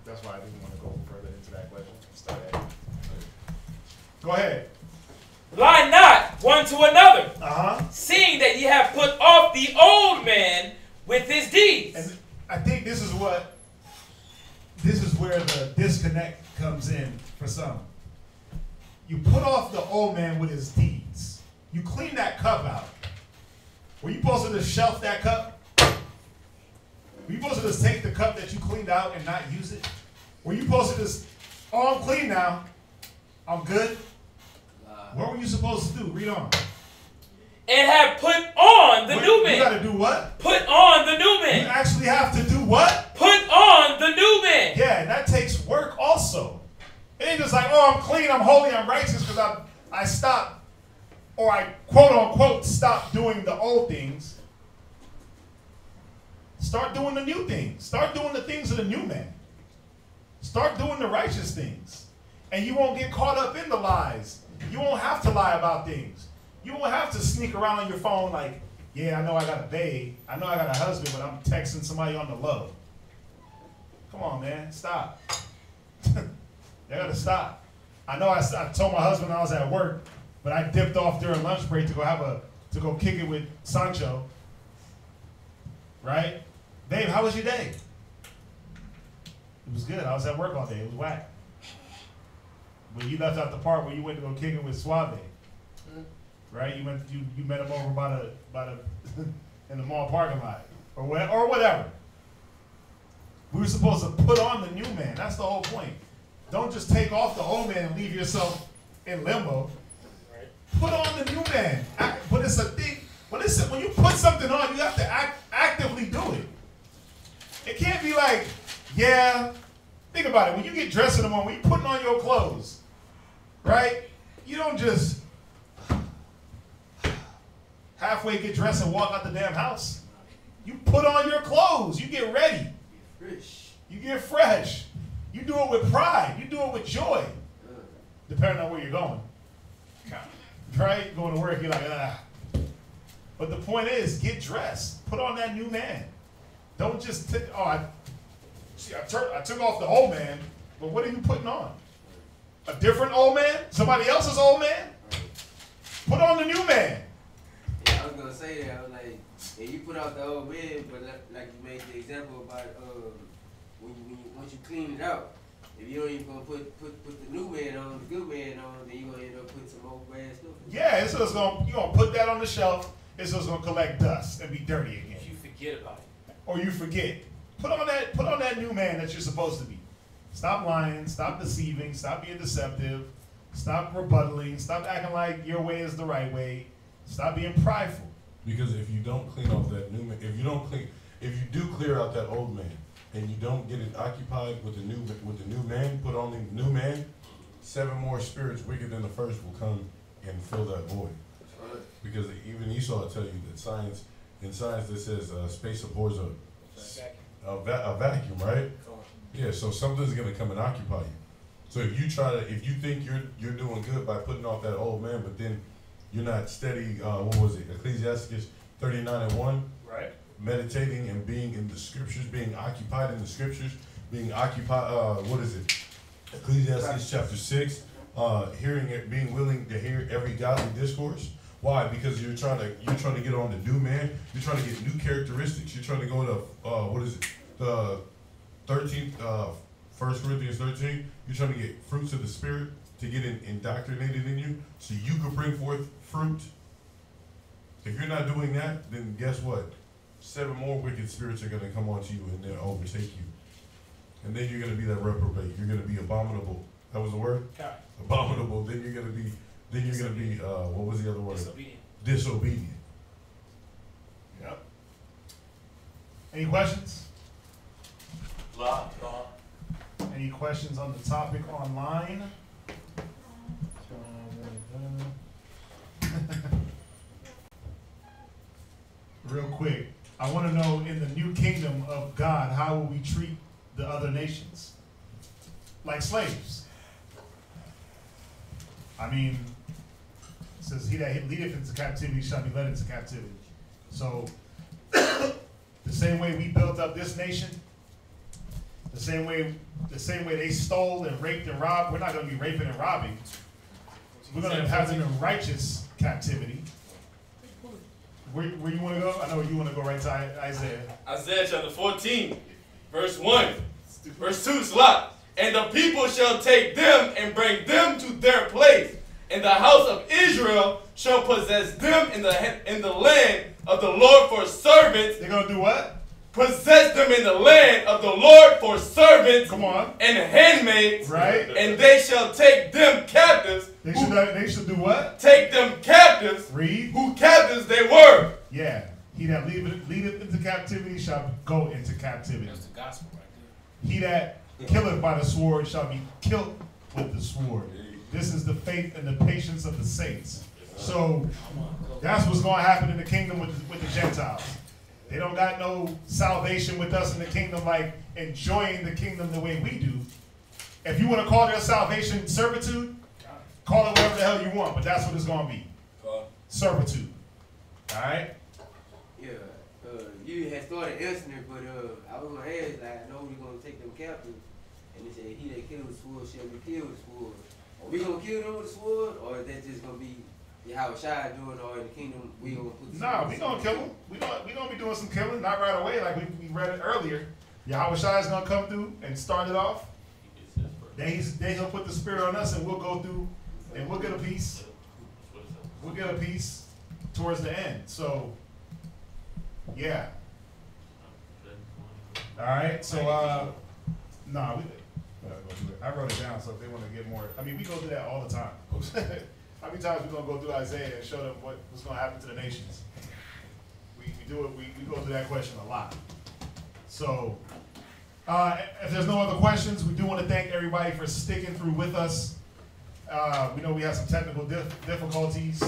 S1: That's why I didn't want to go further into that question. Start at it. Go ahead.
S7: Lie not one to another,
S1: Uh-huh.
S7: seeing that ye have put off the old man with his deeds.
S1: And I think this is where the disconnect comes in for some. You put off the old man with his deeds. You clean that cup out. Were you supposed to just shelf that cup? Were you supposed to just take the cup that you cleaned out and not use it? Were you supposed to just, oh, I'm clean now, I'm good? What were you supposed to do? Read on.
S7: And have put on the new man.
S1: You got to do what?
S7: Put on the new man.
S1: You actually have to do what?
S7: Put on the new man.
S1: Yeah, and that takes work also. It ain't just like, oh, I'm clean, I'm holy, I'm righteous because I stopped, or I quote unquote stopped doing the old things. Start doing the new things. Start doing the things of the new man. Start doing the righteous things. And you won't get caught up in the lies. You won't have to lie about things. You won't have to sneak around on your phone like, yeah, I know I got a babe. I know I got a husband, but I'm texting somebody on the low. Come on, man. Stop. You got to stop. I know I told my husband I was at work, but I dipped off during lunch break to go kick it with Sancho. Right? Babe, how was your day? It was good. I was at work all day. It was whack. when you left out the part where you went to go kick it with S.O.W. Right? You met him over by the in the mall parking lot or whatever. We were supposed to put on the new man. That's the whole point. Don't just take off the old man and leave yourself in limbo. Right. Put on the new man. But it's a thing. When you put something on, you have to actively do it. It can't be like, yeah. Think about it. When you get dressed in the morning, when you're putting on your clothes, right? You don't just halfway get dressed and walk out the damn house. You put on your clothes. You get ready. You get fresh. You do it with pride. You do it with joy. Depending on where you're going. Right? Going to work, you're like, ah. But the point is, get dressed. Put on that new man. Don't just I took off the old man, but what are you putting on? A different old man? Somebody else's old man? Put on the new man.
S2: Yeah, I was going to say that. I was like, yeah, you put out the old man, but like you made the example about once you clean it out, if you don't even gonna put the new man on, the good man on, then you're gonna end up putting some old bad stuff.
S1: Yeah, it's just you're gonna put that on the shelf. It's just gonna collect dust and be dirty again.
S7: If you forget about it.
S1: Or you forget. Put on that new man that you're supposed to be. Stop lying. Stop deceiving. Stop being deceptive. Stop rebuttaling. Stop acting like your way is the right way. Stop being prideful.
S3: Because if you don't clean off that new man, if you do clear out that old man, and you don't get it occupied with the new man, put on the new man, 7 more spirits wicked than the first will come and fill that void. Because even Esau will tell you that in science that says space abhors a vacuum, right? Yeah, so something's gonna come and occupy you. So if you think you're doing good by putting off that old man, but then you're not steady, what was it, Ecclesiastes 39:1? Right. Meditating and being in the scriptures, being occupied in the scriptures, being occupied, what is it? Ecclesiastes chapter 6, hearing it, being willing to hear every godly discourse. Why? Because you're trying to get on the new man. You're trying to get new characteristics. You're trying to go to the 13th, 1 Corinthians 13. You're trying to get fruits of the spirit to get indoctrinated in you, so you could bring forth fruit. If you're not doing that, then guess what? 7 more wicked spirits are going to come onto you and they'll overtake you. And then you're going to be that reprobate. You're going to be abominable. That was the word? Okay. Abominable. Then you're going to be, what was the other word? Disobedient.
S1: Yep. Any questions? Any questions on the topic online? Real quick. I want to know, in the new kingdom of God, how will we treat the other nations? Like slaves. I mean, it says, he that leadeth into captivity shall be led into captivity. So, the same way we built up this nation, the same way they stole and raped and robbed, we're not going to be raping and robbing. We're going to have them in righteous captivity. Where you want to go? I know you want to go right to Isaiah.
S4: Isaiah chapter 14, verse 1. Verse 2, Slot. And the people shall take them and bring them to their place. And the house of Israel shall possess them in the land of the Lord for servants.
S1: They're going to do what?
S4: Possess them in the land of the Lord for servants.
S1: Come on.
S4: And handmaids.
S1: Right.
S4: And they shall take them captives.
S1: They should do what?
S4: Take them captives.
S1: Read.
S4: Who captives they were.
S1: Yeah. He that leadeth into captivity shall go into captivity.
S7: That's the gospel right there.
S1: He that killeth by the sword shall be killed with the sword. This is the faith and the patience of the saints. So that's what's going to happen in the kingdom with the Gentiles. They don't got no salvation with us in the kingdom, like enjoying the kingdom the way we do. If you want to call their salvation servitude, call it whatever the hell you want, but that's what it's going to be. Servitude. All right?
S2: Yeah. You had started answering it, but I was going to ask, like, I know we're going to take them captives. And they said, he that killed the sword shall be killed with the sword. Are we going to kill them with the sword, or is that just going to be how Shai doing, or in the kingdom we going to put
S1: Nah, we going to kill them. We going to be doing some killing, not right away like we read it earlier. Yahweh Shai is going to come through and start it off. Then he'll put the Spirit on us, and we'll go through, and we'll get a peace. We'll get a peace towards the end. So, yeah. All right. So, nah, we gotta go through it. I wrote it down, so if they want to get more, I mean, we go through that all the time. How many times we gonna go through Isaiah and show them what's gonna happen to the nations? We do it. We go through that question a lot. So, if there's no other questions, we do want to thank everybody for sticking through with us. We know we had some technical difficulties.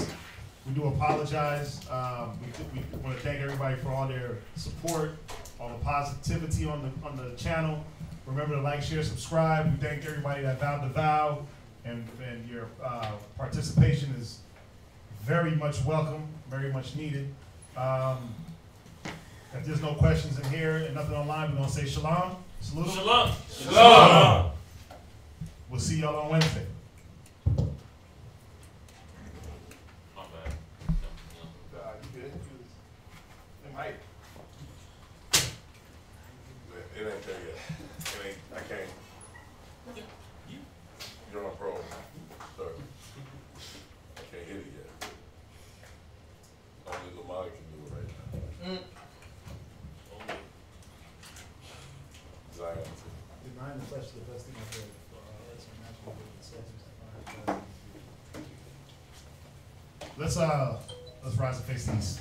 S1: We do apologize. We want to thank everybody for all their support, all the positivity on the channel. Remember to like, share, subscribe. We thank everybody that vowed the vow, and your participation is very much welcome, very much needed. If there's no questions in here and nothing online, we're gonna say shalom. Salute.
S6: Shalom.
S1: Shalom. We'll see y'all on Wednesday. You good? It might.
S3: It ain't there yet. It ain't. I can't. You're on pro. Sorry. I can't hit it yet. Only Lamar can do it right now. Zion.
S1: Denying the flesh is the best thing I've heard. Let's rise and face these.